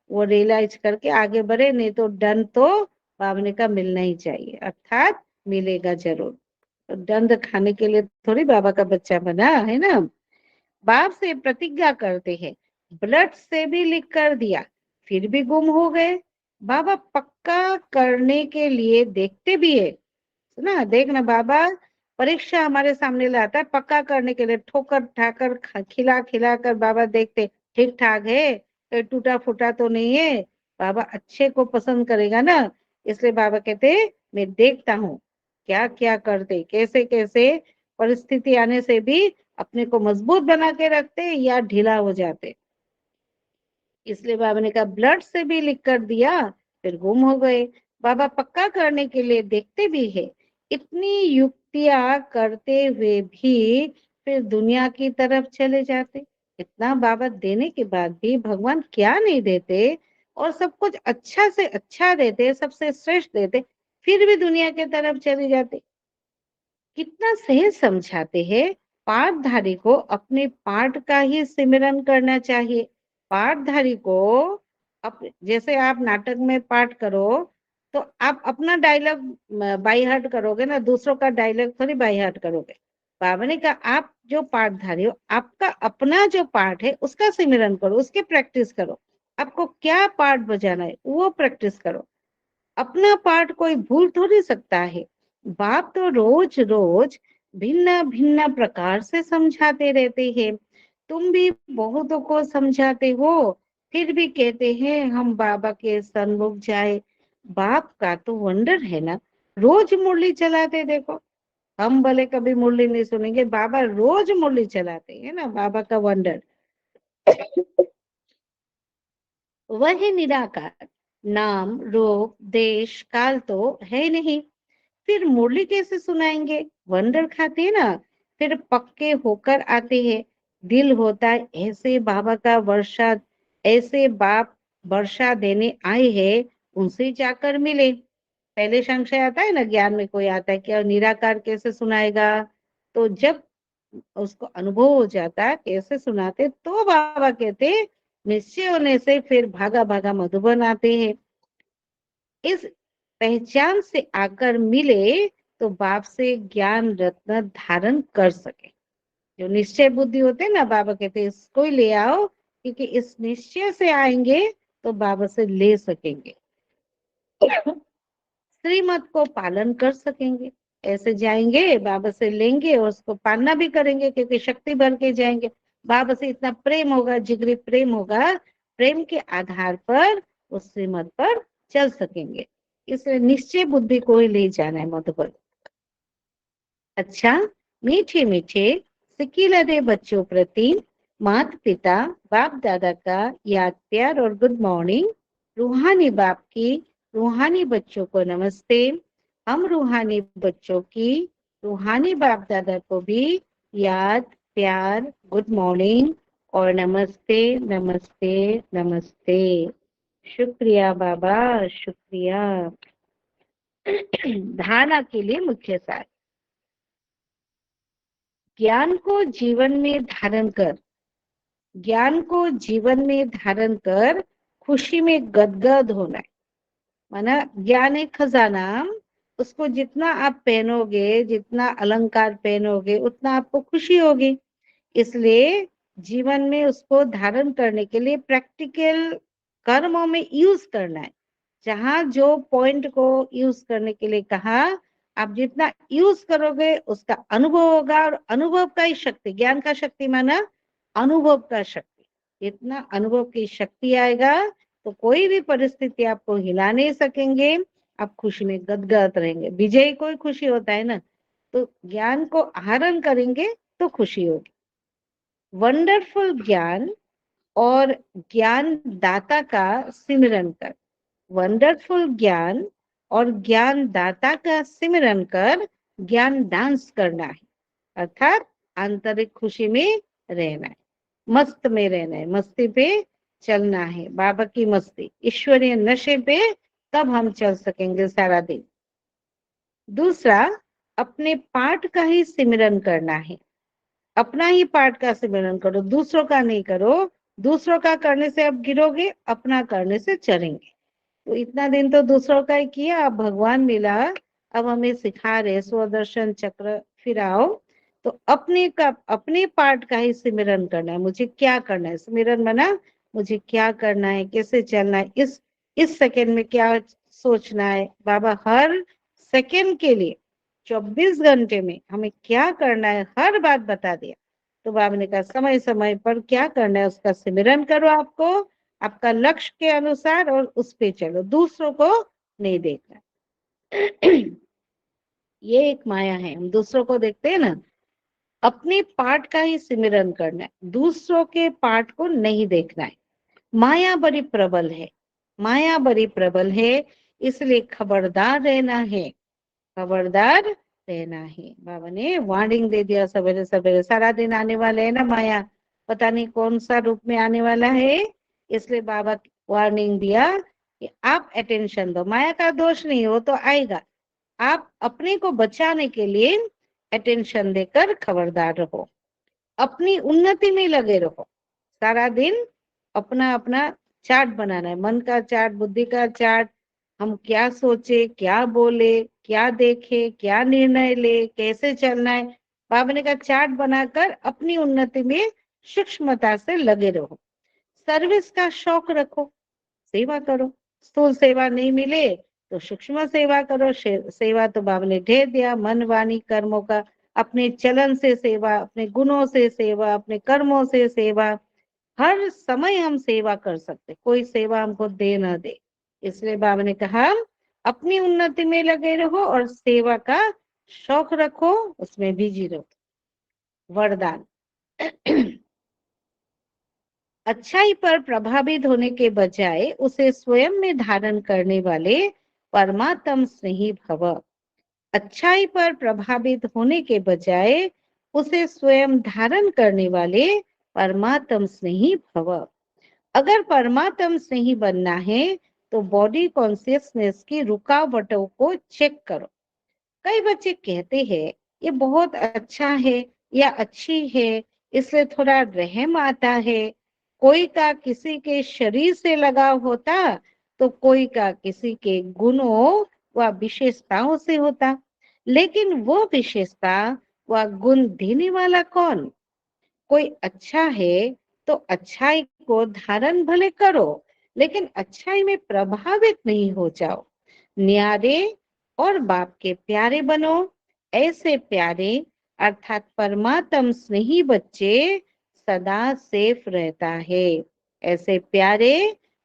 वो रियलाइज करके आगे बढ़े, नहीं तो दंड तो बाबा का मिलना ही चाहिए, अर्थात मिलेगा जरूर। तो दंड खाने के लिए थोड़ी बाबा का बच्चा बना है ना। बाप से प्रतिज्ञा करते हैं, ब्लड से भी लिख कर दिया फिर भी गुम हो गए। बाबा पक्का करने के लिए देखते भी है, सुना देखना बाबा परीक्षा हमारे सामने लाता है पक्का करने के लिए, ठोकर ठाकर खिला खिला कर बाबा देखते ठीक ठाक है, कोई टूटा फूटा तो नहीं है, बाबा अच्छे को पसंद करेगा ना। इसलिए बाबा कहते मैं देखता हूँ क्या क्या करते, कैसे कैसे परिस्थिति आने से भी अपने को मजबूत बना के रखते या ढीला हो जाते। इसलिए बाबा ने कहा ब्लड से भी लिख कर दिया फिर गुम हो गए। बाबा पक्का करने के लिए देखते भी है, इतनी युक्तियां करते हुए भी फिर दुनिया की तरफ चले जाते। इतना बाबा देने के बाद भी भगवान क्या नहीं देते, और सब कुछ अच्छा से अच्छा देते, सबसे श्रेष्ठ देते, फिर भी दुनिया के तरफ चले जाते। कितना सहज समझाते हैं, पाठधारी को अपने पाठ का ही सिमरन करना चाहिए। पाठधारी को जैसे आप नाटक में पाठ करो तो आप अपना डायलॉग बाई हार्ट करोगे ना, दूसरों का डायलॉग थोड़ी बाई हार्ट करोगे। बाबा ने कहा आप जो पाठधारी हो आपका अपना जो पाठ है उसका सिमरन करो, उसके प्रैक्टिस करो। आपको क्या पाठ बजाना है वो प्रैक्टिस करो, अपना पाठ कोई भूल थोड़ी सकता है। बाप तो रोज रोज भिन्न भिन्न प्रकार से समझाते रहते हैं, तुम भी बहुतों को समझाते हो, फिर भी कहते हैं हम बाबा के सन्मुख जाए। बाप का तो वंडर है ना, रोज मुरली चलाते देखो। हम भले कभी मुरली नहीं सुनेंगे, बाबा रोज मुरली चलाते हैं ना, बाबा का वंडर। वह है निराकार, नाम रूप देश काल तो है नहीं, फिर मुरली कैसे सुनाएंगे। वंडर खाते हैं ना, फिर पक्के होकर आते हैं। दिल होता है ऐसे बाबा का वर्षा, ऐसे बाप वर्षा देने आए हैं उनसे जाकर मिले। पहले संशय आता है ना, ज्ञान में कोई आता है कि निराकार कैसे सुनाएगा, तो जब उसको अनुभव हो जाता है कैसे सुनाते, तो बाबा कहते निश्चय होने से फिर भागा भागा मधुबन आते हैं। इस पहचान से आकर मिले तो बाप से ज्ञान रत्न धारण कर सके। जो निश्चय बुद्धि होते हैं ना, बाबा कहते हैं इसको ही ले आओ, क्योंकि इस निश्चय से आएंगे तो बाबा से ले सकेंगे, श्रीमत को पालन कर सकेंगे। ऐसे जाएंगे बाबा से लेंगे और उसको पालना भी करेंगे, क्योंकि शक्ति भर के जाएंगे। बाबा से इतना प्रेम होगा, जिगरी प्रेम होगा, प्रेम के आधार पर उस श्रीमत पर चल सकेंगे। इसलिए निश्चय बुद्धि को ही ले जाना है मधुबन। अच्छा, मीठे मीठे श्रीमत के उपदेश, सिक्किलरे बच्चों प्रति माता पिता बाप दादा का याद प्यार और गुड मॉर्निंग। रूहानी बाप की रूहानी बच्चों को नमस्ते। हम रूहानी बच्चों की रूहानी बाप दादा को भी याद प्यार गुड मॉर्निंग और नमस्ते नमस्ते नमस्ते। शुक्रिया बाबा, शुक्रिया। धारणा के लिए मुख्य सार। ज्ञान को जीवन में धारण कर, ज्ञान को जीवन में धारण कर खुशी में गदगद होना है। माना ज्ञान एक खजाना, उसको जितना आप पहनोगे, जितना अलंकार पहनोगे, उतना आपको खुशी होगी। इसलिए जीवन में उसको धारण करने के लिए प्रैक्टिकल कर्मों में यूज करना है। जहां जो पॉइंट को यूज करने के लिए कहा, आप जितना यूज करोगे उसका अनुभव होगा। और अनुभव का ही शक्ति, ज्ञान का शक्ति माना अनुभव का शक्ति। जितना अनुभव की शक्ति आएगा तो कोई भी परिस्थिति आपको हिला नहीं सकेंगे। आप खुशी में गदगद रहेंगे। विजय को ही खुशी होता है ना। तो ज्ञान को आहरण करेंगे तो खुशी होगी। वंडरफुल ज्ञान और ज्ञान दाता का सिमरन कर। वंडरफुल ज्ञान और ज्ञान दाता का सिमरन कर ज्ञान डांस करना है। अर्थात आंतरिक खुशी में रहना है, मस्त में रहना है, मस्ती पे चलना है। बाबा की मस्ती, ईश्वरीय नशे पे तब हम चल सकेंगे सारा दिन। दूसरा, अपने पाठ का ही सिमरन करना है। अपना ही पाठ का सिमरन करो, दूसरों का नहीं करो। दूसरों का करने से आप गिरोगे, अपना करने से चढ़ेंगे। तो इतना दिन तो दूसरों का ही किया, अब भगवान मिला, अब हमें सिखा रहे स्वदर्शन चक्र फिराओ। तो अपने पाठ का ही सिमरन करना है। मुझे क्या करना है, सिमरन बना मुझे क्या करना है, कैसे चलना है, इस सेकंड में क्या सोचना है। बाबा हर सेकंड के लिए 24 घंटे में हमें क्या करना है हर बात बता दिया। तो बाबा ने कहा समय समय पर क्या करना है उसका सिमरन करो, आपको आपका लक्ष्य के अनुसार, और उस पे चलो, दूसरों को नहीं देखना। ये एक माया है, हम दूसरों को देखते हैं ना। अपने पाठ का ही सिमरन करना है, दूसरों के पाठ को नहीं देखना है। माया बड़ी प्रबल है, माया बड़ी प्रबल है, इसलिए खबरदार रहना है, खबरदार रहना है। बाबा ने वार्निंग दे दिया सवेरे सवेरे। सारा दिन आने वाले है ना माया, पता नहीं कौन सा रूप में आने वाला है। इसलिए बाबा वार्निंग दिया कि आप अटेंशन दो। माया का दोष नहीं, हो तो आएगा। आप अपने को बचाने के लिए अटेंशन देकर खबरदार रहो, अपनी उन्नति में लगे रहो। सारा दिन अपना अपना चार्ट बनाना है, मन का चार्ट, बुद्धि का चार्ट। हम क्या सोचे, क्या बोले, क्या देखे, क्या निर्णय ले, कैसे चलना है। बाबा ने कहा चार्ट बनाकर अपनी उन्नति में सूक्ष्मता से लगे रहो। सर्विस का शौक रखो, सेवा करो। स्थूल सेवा नहीं मिले तो सूक्ष्म सेवा करो। सेवा तो बाबा ने ढेर दिया, मन वाणी कर्मों का। अपने चलन से सेवा, अपने गुणों से सेवा, अपने कर्मों से सेवा। हर समय हम सेवा कर सकते, कोई सेवा हमको दे ना दे। इसलिए बाबा ने कहा अपनी उन्नति में लगे रहो और सेवा का शौक रखो, उसमें बिजी रहो। वरदान। अच्छाई पर प्रभावित होने के बजाय उसे स्वयं में धारण करने वाले परमात्म स्नेही भव। अच्छाई पर प्रभावित होने के बजाय उसे स्वयं धारण करने वाले परमात्म स्नेही भव। अगर परमात्म स्नेही बनना है तो बॉडी कॉन्शियसनेस की रुकावटों को चेक करो। कई बच्चे कहते हैं ये बहुत अच्छा है या अच्छी है, इसलिए थोड़ा रहम आता है। कोई का किसी के शरीर से लगाव होता तो कोई का किसी के गुणों व विशेषताओं से होता। लेकिन वो विशेषता व गुण देने वाला कौन? कोई अच्छा है तो अच्छाई को धारण भले करो, लेकिन अच्छाई में प्रभावित नहीं हो जाओ। न्यारे और बाप के प्यारे बनो। ऐसे प्यारे अर्थात परमात्म स्नेही बच्चे सदा सेफ रहता है। ऐसे प्यारे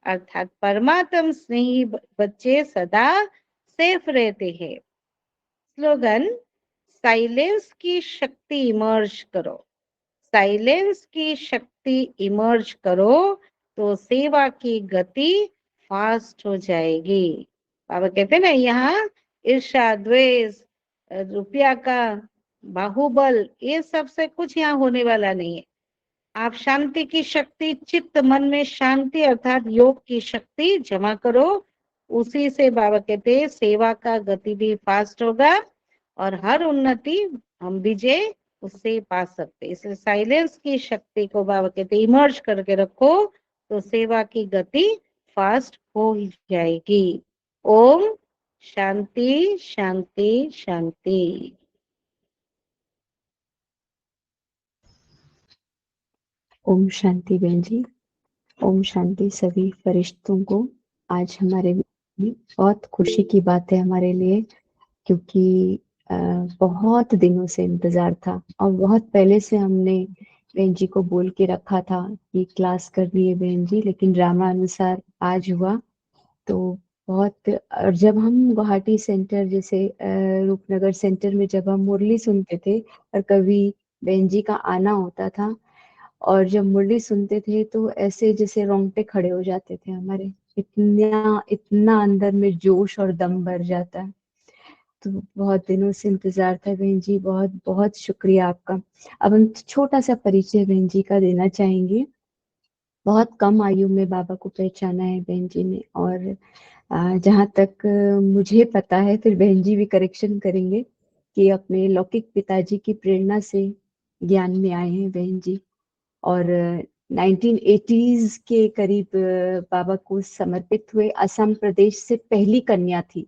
अर्थात परमात्म स्नेही बच्चे सदा सेफ रहते हैं। स्लोगन, साइलेंस की शक्ति इमर्ज करो। साइलेंस की शक्ति इमर्ज करो तो सेवा की गति फास्ट हो जाएगी। बाबा कहते हैं ना, यहाँ ईर्ष्या, द्वेष, रुपया का बाहुबल, ये सब से कुछ यहाँ होने वाला नहीं है। आप शांति की शक्ति, चित्त मन में शांति अर्थात योग की शक्ति जमा करो, उसी से बाबा कहते हैं सेवा का गति भी फास्ट होगा और हर उन्नति हम विजय उससे पा सकते। इसलिए साइलेंस की शक्ति को बाबा कहते इमर्ज करके रखो तो सेवा की गति फास्ट हो जाएगी। ओम शांति शांति शांति। ओम शांति बहन जी। ओम शांति सभी फरिश्तों को। आज हमारे लिए बहुत खुशी की बात है हमारे लिए, क्योंकि बहुत दिनों से इंतजार था और बहुत पहले से हमने बहन जी को बोल के रखा था कि क्लास करनी है बहन जी, लेकिन ड्रामा अनुसार आज हुआ। तो बहुत, और जब हम गुवाहाटी सेंटर जैसे रूपनगर सेंटर में जब हम मुरली सुनते थे और कभी बहन जी का आना होता था और जब मुरली सुनते थे तो ऐसे जैसे रोंगटे खड़े हो जाते थे हमारे, इतना इतना अंदर में जोश और दम भर जाता है। तो बहुत दिनों से इंतजार था बहन जी, बहुत बहुत शुक्रिया आपका। अब हम छोटा सा परिचय बहन जी का देना चाहेंगे। बहुत कम आयु में बाबा को पहचाना है बहन जी ने, और जहाँ तक मुझे पता है, फिर बहन जी भी करेक्शन करेंगे, कि अपने लौकिक पिताजी की प्रेरणा से ज्ञान में आए हैं बहन जी। और 1980s के करीब बाबा को समर्पित हुए। असम प्रदेश से पहली कन्या थी,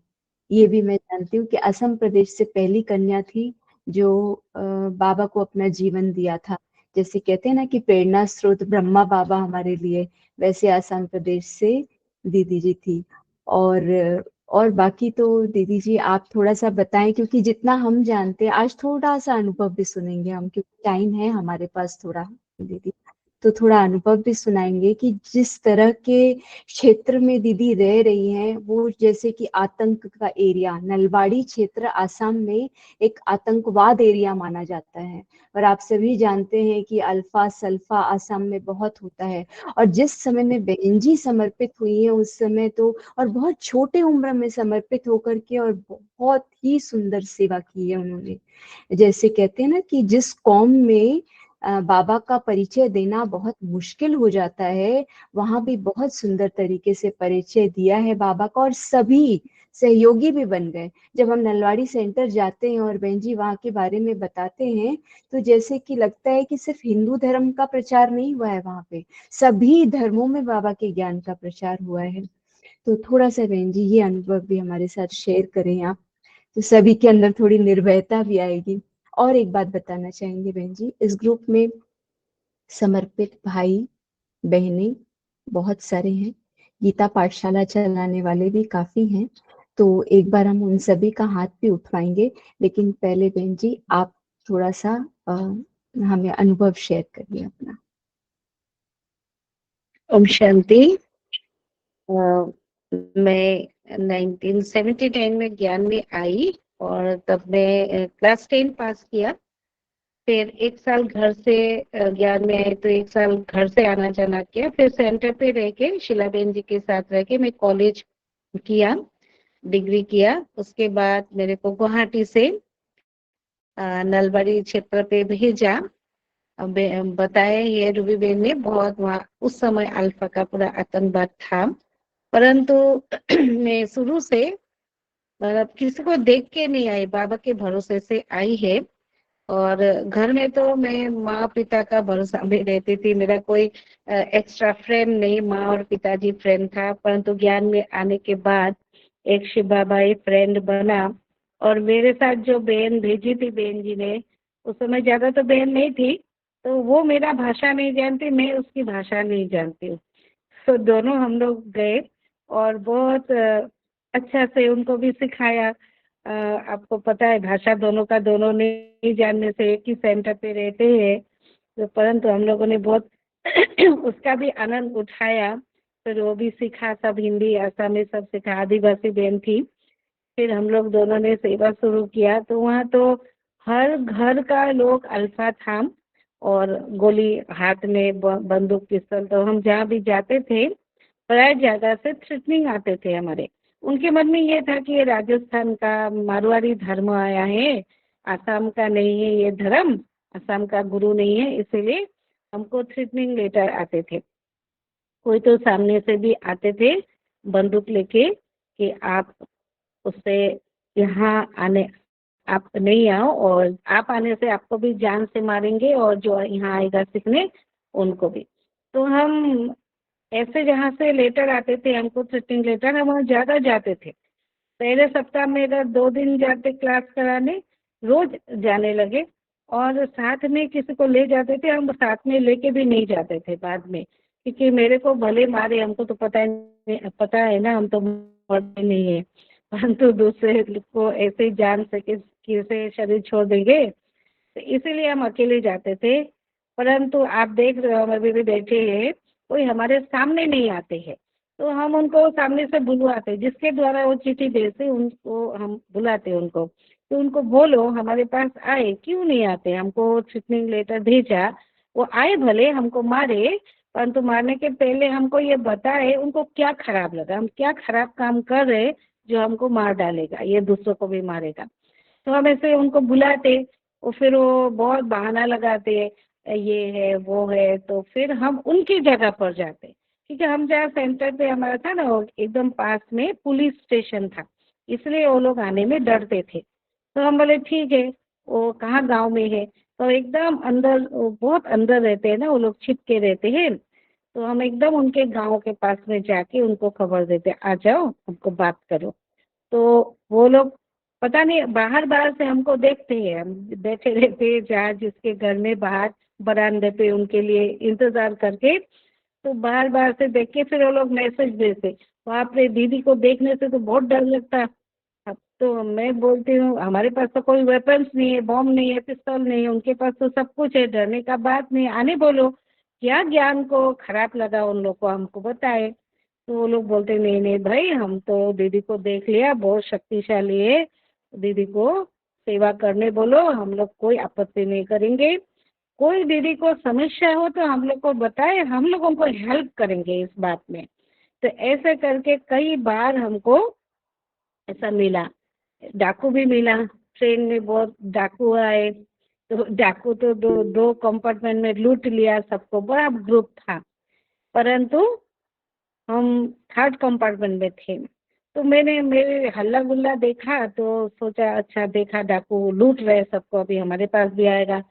ये भी मैं जानती हूँ कि असम प्रदेश से पहली कन्या थी जो बाबा को अपना जीवन दिया था। जैसे कहते हैं ना कि प्रेरणा स्रोत ब्रह्मा बाबा हमारे लिए, वैसे असम प्रदेश से दीदी जी थी। और बाकी तो दीदी जी आप थोड़ा सा बताएं, क्योंकि जितना हम जानते हैं, आज थोड़ा सा अनुभव भी सुनेंगे हम, क्योंकि टाइम है हमारे पास थोड़ा दीदी, तो थोड़ा अनुभव भी सुनाएंगे कि जिस तरह के क्षेत्र में दीदी रह रही हैं, वो जैसे कि आतंक का एरिया, नलबाड़ी क्षेत्र आसाम में एक आतंकवाद एरिया माना जाता है। और आप सभी जानते हैं कि अल्फा सल्फा आसाम में बहुत होता है। और जिस समय में बहन जी समर्पित हुई है उस समय तो, और बहुत छोटे उम्र में समर्पित होकर के, और बहुत ही सुंदर सेवा की है उन्होंने। जैसे कहते हैं ना कि जिस कौम में बाबा का परिचय देना बहुत मुश्किल हो जाता है, वहां भी बहुत सुंदर तरीके से परिचय दिया है बाबा का, और सभी सहयोगी भी बन गए। जब हम नलवाड़ी सेंटर जाते हैं और बहन जी वहाँ के बारे में बताते हैं, तो जैसे कि लगता है कि सिर्फ हिंदू धर्म का प्रचार नहीं हुआ है वहाँ पे, सभी धर्मों में बाबा के ज्ञान का प्रचार हुआ है। तो थोड़ा सा बहन जी ये अनुभव भी हमारे साथ शेयर करें आप, तो सभी के अंदर थोड़ी निर्भयता भी आएगी। और एक बात बताना चाहेंगे बहन जी, इस ग्रुप में समर्पित भाई बहनें बहुत सारे हैं, गीता पाठशाला चलाने वाले भी काफी हैं। तो एक बार हम उन सभी का हाथ भी उठवाएंगे, लेकिन पहले बहन जी आप थोड़ा सा हमें अनुभव शेयर करिए अपना। ओम शांति। मैं 1979 में ज्ञान में आई और तब मैं क्लास 10 पास किया। फिर एक साल घर से ज्ञान में आए तो एक साल घर से आना जाना किया। फिर सेंटर पे रह के शीलाबेन जी के साथ रह के मैं कॉलेज किया, डिग्री किया। उसके बाद मेरे को गुवाहाटी से नलबाड़ी क्षेत्र पे भेजा। बताया ये रूबी बेन ने, बहुत वहाँ उस समय अल्फा का पूरा आतंकवाद था। परंतु मैं शुरू से मतलब किसी को देख के नहीं आई, बाबा के भरोसे से आई है। और घर में तो मैं माँ पिता का भरोसा में रहती थी, मेरा कोई एक्स्ट्रा फ्रेंड नहीं, माँ और पिताजी फ्रेंड था। परंतु ज्ञान में आने के बाद एक शिव बाबा फ्रेंड बना। और मेरे साथ जो बहन भेजी थी बहन जी ने, उस समय ज्यादा तो बहन नहीं थी, तो वो मेरा भाषा नहीं जानती, मैं उसकी भाषा नहीं जानती हूँ। तो दोनों हम लोग गए और बहुत अच्छा से उनको भी सिखाया। आपको पता है भाषा दोनों का दोनों नहीं जानने से एक ही सेंटर पे रहते हैं, तो परंतु हम लोगों ने बहुत उसका भी आनंद उठाया। फिर वो भी सीखा, सब हिंदी आसामी सब सीखा, आदिवासी बहन थी। फिर हम लोग दोनों ने सेवा शुरू किया। तो वहाँ तो हर घर का लोग अल्फा था और गोली हाथ में, बंदूक पिस्तौल। तो हम जहाँ भी जाते थे प्राय जगह से थ्रेटनिंग आते थे हमारे। उनके मन में ये था कि ये राजस्थान का मारवाड़ी धर्म आया है, आसाम का नहीं है ये धर्म, आसाम का गुरु नहीं है, इसीलिए हमको थ्रेटनिंग लेटर आते थे। कोई तो सामने से भी आते थे बंदूक लेके कि आप उससे यहाँ आने, आप नहीं आओ, और आप आने से आपको भी जान से मारेंगे, और जो यहाँ आएगा सीखने उनको भी। तो हम ऐसे जहाँ से लेटर आते थे हमको थ्रेटनिंग लेटर, हम वहाँ ज़्यादा जाते थे। पहले सप्ताह में अगर 2 दिन जाते क्लास कराने, रोज जाने लगे। और साथ में किसी को ले जाते थे, हम साथ में लेके भी नहीं जाते थे बाद में, क्योंकि मेरे को भले मारे, हमको तो पता है ना, हम तो मरते नहीं है, परंतु दूसरे को ऐसे ही जान से कैसे शरीर छोड़ देंगे, तो इसीलिए हम अकेले जाते थे। परंतु आप देख रहे हो हम अभी भी बैठे हैं, कोई हमारे सामने नहीं आते हैं, तो हम उनको सामने से बुलवाते, जिसके द्वारा वो चिट्ठी भेजते उनको हम बुलाते उनको, तो उनको बोलो हमारे पास आए, क्यों नहीं आते, हमको थ्रेटनिंग लेटर भेजा, वो आए भले हमको मारे, परंतु मारने के पहले हमको ये बताए उनको क्या खराब लगा, हम क्या खराब काम कर रहे जो हमको मार डालेगा, ये दूसरों को भी मारेगा। तो हम ऐसे उनको बुलाते, और फिर वो बहुत बहाना लगाते, ये है वो है, तो फिर हम उनकी जगह पर जाते, क्योंकि हम जहाँ सेंटर पे हमारा था ना, वो एकदम पास में पुलिस स्टेशन था, इसलिए वो लोग आने में डरते थे। तो हम बोले ठीक है, वो कहाँ गांव में है, तो एकदम अंदर, वो बहुत अंदर रहते हैं ना, वो लोग छिप के रहते हैं। तो हम एकदम उनके गांव के पास में जाके उनको खबर देते, आ जाओ हमको बात करो। तो वो लोग पता नहीं बाहर बाहर से हमको देखते हैं, हम बैठे रहते हैं जहाँ जिसके घर में बाहर बरामदे पे उनके लिए इंतजार करके, तो बाहर बाहर से देख के फिर वो लोग मैसेज भेजते, वहाँ पे दीदी को देखने से तो बहुत डर लगता है। अब तो मैं बोलती हूँ हमारे पास तो कोई वेपन्स नहीं है, बॉम्ब नहीं है, पिस्तौल नहीं है, उनके पास तो सब कुछ है, डरने का बात नहीं, आने बोलो, क्या ज्ञान को खराब लगा उन लोग को, हमको बताए। तो वो लोग बोलते नहीं नहीं भाई, हम तो दीदी को देख लिया, बहुत शक्तिशाली है, दीदी को सेवा करने बोलो, हम लोग कोई आपत्ति नहीं करेंगे, कोई दीदी को समस्या हो तो हम लोग को बताए, हम लोग उनको हेल्प करेंगे इस बात में। तो ऐसे करके कई बार हमको ऐसा मिला, डाकू भी मिला, ट्रेन में बहुत डाकू आए, तो डाकू तो दो दो कंपार्टमेंट में लूट लिया सबको, बड़ा ग्रुप था, परंतु हम थर्ड कंपार्टमेंट में थे। तो मैंने मेरे हल्ला गुल्ला देखा, तो सोचा अच्छा देखा डाकू लूट रहे सबको, अभी हमारे पास भी आएगा।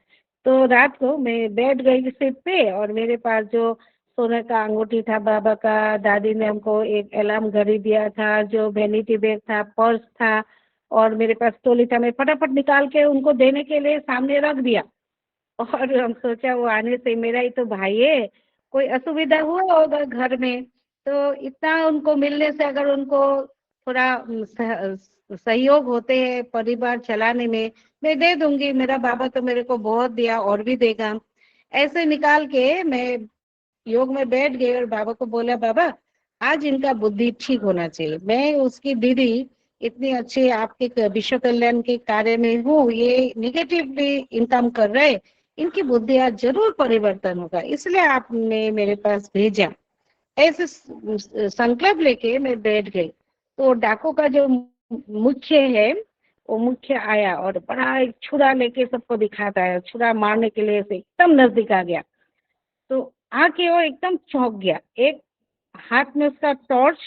तो रात को मैं बैठ गई सीट पे, और मेरे पास जो सोने का अंगूठी था बाबा का, दादी ने हमको एक अलार्म घड़ी दिया था, जो वैनिटी बैग था, पर्स था, और मेरे पास टोली था, मैं फटाफट निकाल के उनको देने के लिए सामने रख दिया। और हम सोचा वो आने से, मेरा ही तो भाई है, कोई असुविधा हुआ होगा घर में, तो इतना उनको मिलने से अगर उनको थोड़ा सहयोग होते हैं परिवार चलाने में, मैं दे दूंगी, मेरा बाबा तो मेरे को बहुत दिया और भी देगा। ऐसे निकाल के मैं योग में बैठ गई और बाबा को बोला, बाबा आज इनका बुद्धि ठीक होना चाहिए, मैं उसकी दीदी इतनी अच्छी आपके विश्व कल्याण के कार्य में हूँ, ये निगेटिवली इनकम कर रहे, इनकी बुद्धि आज जरूर परिवर्तन होगा, इसलिए आपने मेरे पास भेजा। ऐसे संकल्प लेके मैं बैठ गई। तो डाकू का जो मुख्य है, वो मुख्य आया और बड़ा एक छुरा लेके सबको दिखाता है, छुरा मारने के लिए से एकदम नजदीक आ गया। तो आके वो एकदम चौंक गया, एक हाथ में उसका टॉर्च,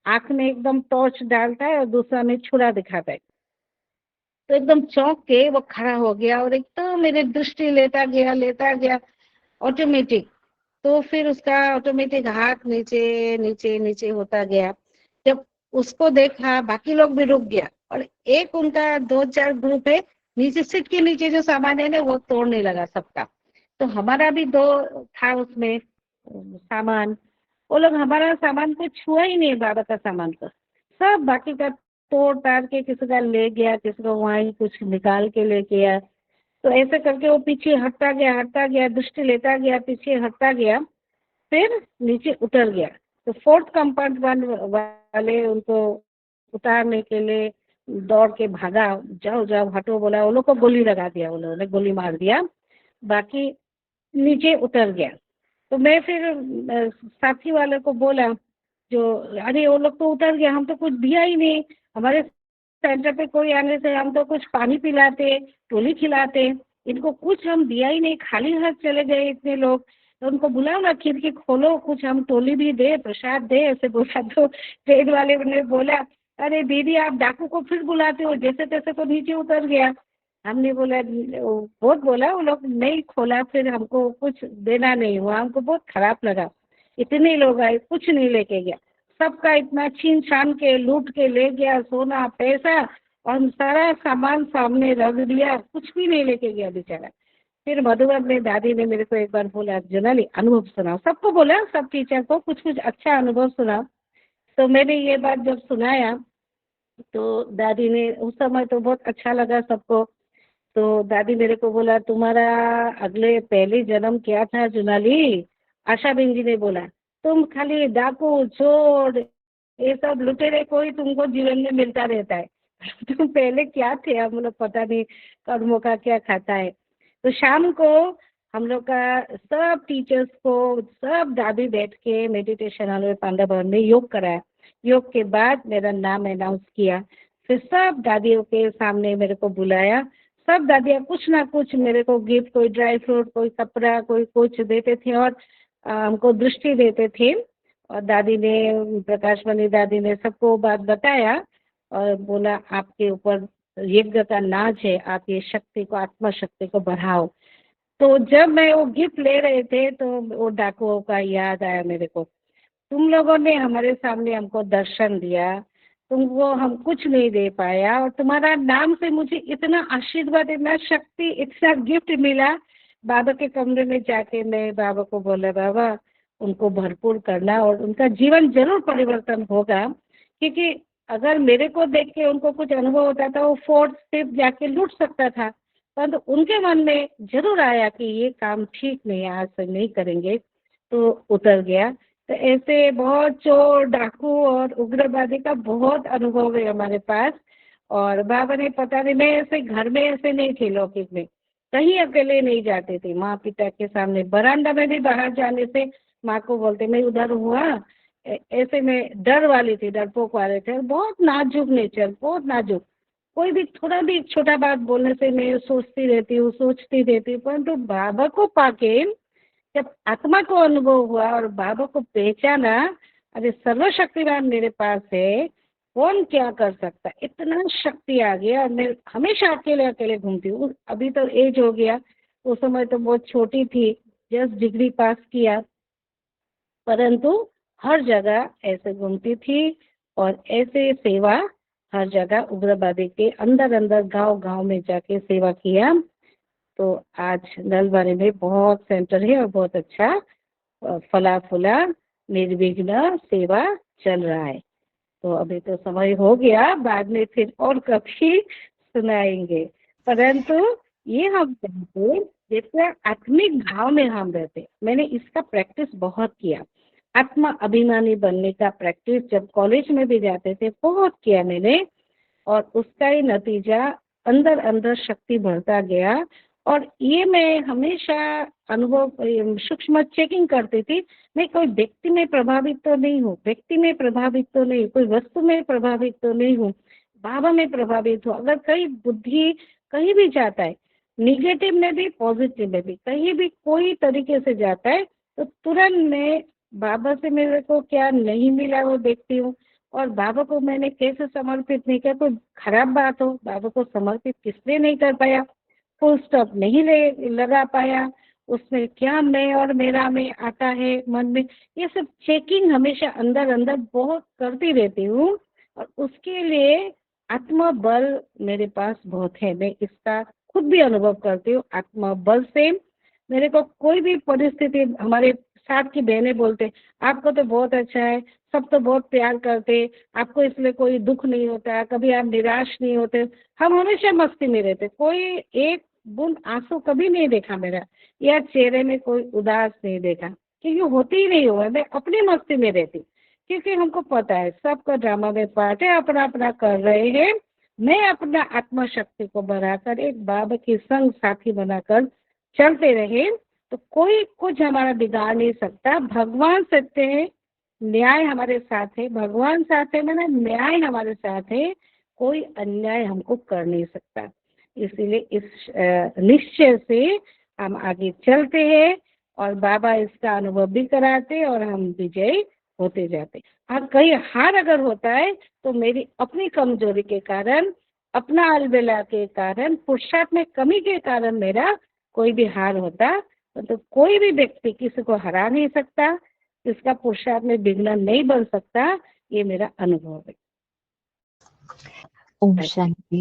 आंख में एकदम टॉर्च डालता है और दूसरा में छुरा दिखाता है। तो एकदम चौंक के वो खड़ा हो गया और एकदम मेरे दृष्टि लेता गया ऑटोमेटिक। तो फिर उसका ऑटोमेटिक हाथ नीचे नीचे नीचे होता गया। जब उसको देखा बाकी लोग भी रुक गया, और एक उनका 2-4 ग्रुप है, नीचे सीट के नीचे जो सामान है ना वो तोड़ने लगा सबका। तो हमारा भी 2 था उसमें सामान, वो लोग हमारा सामान को छुआ ही नहीं, बाबा का सामान को सब बाकी का तोड़ ताड़ के किसी का ले गया, किसी को वहाँ ही कुछ निकाल के ले गया। तो ऐसे करके वो पीछे हटता गया, दृष्टि लेता गया, पीछे हटता गया, फिर नीचे उतर गया। तो फोर्थ कंपार्टमेंट वाले उनको उतारने के लिए दौड़ के भागा, जाओ जाओ हटो बोला, वो लोग को गोली लगा दिया, उन्होंने गोली मार दिया। बाकी नीचे उतर गया। तो मैं फिर साथी वाले को बोला, जो अरे वो लोग तो उतर गया, हम तो कुछ दिया ही नहीं, हमारे सेंटर पे कोई आने से हम तो कुछ पानी पिलाते, टोली खिलाते, इनको कुछ हम दिया ही नहीं, खाली हाथ चले गए इतने लोग। तो उनको बुलाओ ना, खिड़की खोलो, कुछ हम टोली भी दे, प्रसाद दे, ऐसे बोला। तो ट्रेन वाले ने बोला, अरे दीदी आप डाकू को फिर बुलाते हो, जैसे तैसे तो नीचे उतर गया। हमने बोला, बहुत बोला, वो लोग नहीं खोला, फिर हमको कुछ देना नहीं हुआ, हमको बहुत खराब लगा। इतने लोग आए, कुछ नहीं लेके गया, सबका इतना छीन छान के लूट के ले गया, सोना पैसा और सारा सामान सामने रख दिया, कुछ भी नहीं लेके गया बेचारा। फिर मधुवर में दादी ने मेरे को एक बार बोला, जोनाली अनुभव सुनाओ, सबको बोला, सब टीचर को कुछ कुछ अच्छा अनुभव सुनाओ। तो मैंने ये बात जब सुनाया तो दादी ने, उस समय तो बहुत अच्छा लगा सबको। तो दादी मेरे को बोला, तुम्हारा अगले पहले जन्म क्या था जुनाली? आशा बेन जी ने बोला, तुम खाली डाकू चोर ये सब लुटेरे कोई तुमको जीवन में मिलता रहता है। तुम पहले क्या थे, हम लोग पता नहीं कर्मों का क्या खाता है। तो शाम को हम लोग का सब टीचर्स को, सब दादी बैठ के मेडिटेशन हॉल में पांडा भवन में योग कराया। योग के बाद मेरा नाम अनाउंस किया, फिर सब दादियों के सामने मेरे को बुलाया। सब दादियाँ कुछ ना कुछ मेरे को गिफ्ट, कोई ड्राई फ्रूट, कोई कपड़ा, कोई कुछ देते थे और हमको दृष्टि देते थे। और दादी ने, प्रकाशमणि दादी ने सबको बात बताया और बोला, आपके ऊपर यज्ञ का नाच है, आप ये शक्ति को, आत्मा शक्ति को बढ़ाओ। तो जब मैं वो गिफ्ट ले रहे थे तो वो डाकुओं का याद आया मेरे को। तुम लोगों ने हमारे सामने हमको दर्शन दिया, तुमको हम कुछ नहीं दे पाया और तुम्हारा नाम से मुझे इतना आशीर्वाद, इतना शक्ति, इतना गिफ्ट मिला। बाबा के कमरे में जाके मैं बाबा को बोला, बाबा उनको भरपूर करना और उनका जीवन जरूर परिवर्तन होगा, क्योंकि अगर मेरे को देख के उनको कुछ अनुभव होता था, वो फोर्थ फिफ्थ जाके लूट सकता था, परंतु उनके मन में जरूर आया कि ये काम ठीक नहीं है, आज से नहीं करेंगे, तो उतर गया। तो ऐसे बहुत चोर डाकू और उग्रवादी का बहुत अनुभव है हमारे पास। और बाबा ने, पता नहीं, मैं ऐसे घर में ऐसे नहीं थी, लौकिक में कहीं अकेले नहीं जाते थे, माँ पिता के सामने, बरामदा में भी बाहर जाने से माँ को बोलते मैं उधर हुआ, ऐसे में डर वाली थी, डरपोक वाले थे, बहुत नाजुक नेचर, बहुत नाजुक। कोई भी थोड़ा भी छोटा बात बोलने से मैं सोचती रहती हूँ, सोचती रहती हूँ, परंतु बाबा को पाके जब आत्मा को अनुभव हुआ और बाबा को पहचाना, अरे सर्वशक्तिमान मेरे पास है, कौन क्या कर सकता, इतना शक्ति आ गया। और मैं हमेशा अकेले अकेले घूमती हूँ, अभी तो एज हो गया, उस समय तो बहुत छोटी थी, जस्ट डिग्री पास किया, परंतु हर जगह ऐसे घूमती थी और ऐसे सेवा हर जगह उग्रवादी के अंदर अंदर गांव गांव में जाके सेवा किया। तो आज नलबाड़ी में बहुत सेंटर है और बहुत अच्छा फला फूला निर्विघ्न सेवा चल रहा है। तो अभी तो समय हो गया, बाद में फिर और कभी सुनाएंगे, परंतु ये हम कहते, जितना आत्मिक भाव में हम रहते, मैंने इसका प्रैक्टिस बहुत किया, आत्मा अभिमानी बनने का प्रैक्टिस जब कॉलेज में भी जाते थे बहुत किया मैंने। और उसका ही नतीजा अंदर अंदर शक्ति बढ़ता गया। और ये मैं हमेशा अनुभव सूक्ष्म चेकिंग करती थी, मैं कोई व्यक्ति में प्रभावित तो नहीं हूँ, व्यक्ति में प्रभावित तो नहीं, कोई वस्तु में प्रभावित तो नहीं हूँ, भाव में प्रभावित हूँ। अगर कहीं बुद्धि कहीं भी जाता है, निगेटिव में भी पॉजिटिव में भी, कहीं भी कोई तरीके से जाता है, तो तुरंत मैं बाबा से मेरे को क्या नहीं मिला वो देखती हूँ और बाबा को मैंने कैसे समर्पित नहीं किया। कोई खराब बात हो, बाबा को समर्पित किसलिए नहीं कर पाया, फुल स्टॉप नहीं ले लगा पाया, उसमें क्या मैं और मेरा में आता है मन में, ये सब चेकिंग हमेशा अंदर अंदर बहुत करती रहती हूँ। और उसके लिए आत्मा बल मेरे पास बहुत है, मैं इसका खुद भी अनुभव करती हूँ। आत्मा बल से मेरे को कोई भी परिस्थिति, हमारे साथ की बहनें बोलते आपको तो बहुत अच्छा है, सब तो बहुत प्यार करते, आपको इसलिए कोई दुख नहीं होता, कभी आप निराश नहीं होते। हम हमेशा मस्ती में रहते, कोई एक बूंद आंसू कभी नहीं देखा मेरा, या चेहरे में कोई उदास नहीं देखा, क्योंकि होती ही नहीं हुआ, मैं अपनी मस्ती में रहती, क्योंकि हमको पता है सबका ड्रामा में पार्ट है, अपना अपना कर रहे हैं। मैं अपना आत्मा शक्ति को बढ़ाकर एक बाबा की संग साथी बनाकर चलते रहे तो कोई कुछ हमारा बिगाड़ नहीं सकता। भगवान सत्य है, न्याय हमारे साथ है, भगवान साथ है मैंने न्याय हमारे साथ है, कोई अन्याय हमको कर नहीं सकता। इसीलिए इस निश्चय से हम आगे चलते हैं और बाबा इसका अनुभव भी कराते हैं और हम विजयी होते जाते। हाँ, कहीं हार अगर होता है तो मेरी अपनी कमजोरी के कारण, अपना अलबेला के कारण, पुरुषार्थ में कमी के कारण मेरा कोई भी हार होता, तो कोई भी व्यक्ति किसी को हरा नहीं सकता, इसका पुरुषार्थ में विघ्न नहीं बन सकता। ये मेरा अनुभव है। ओम शांति।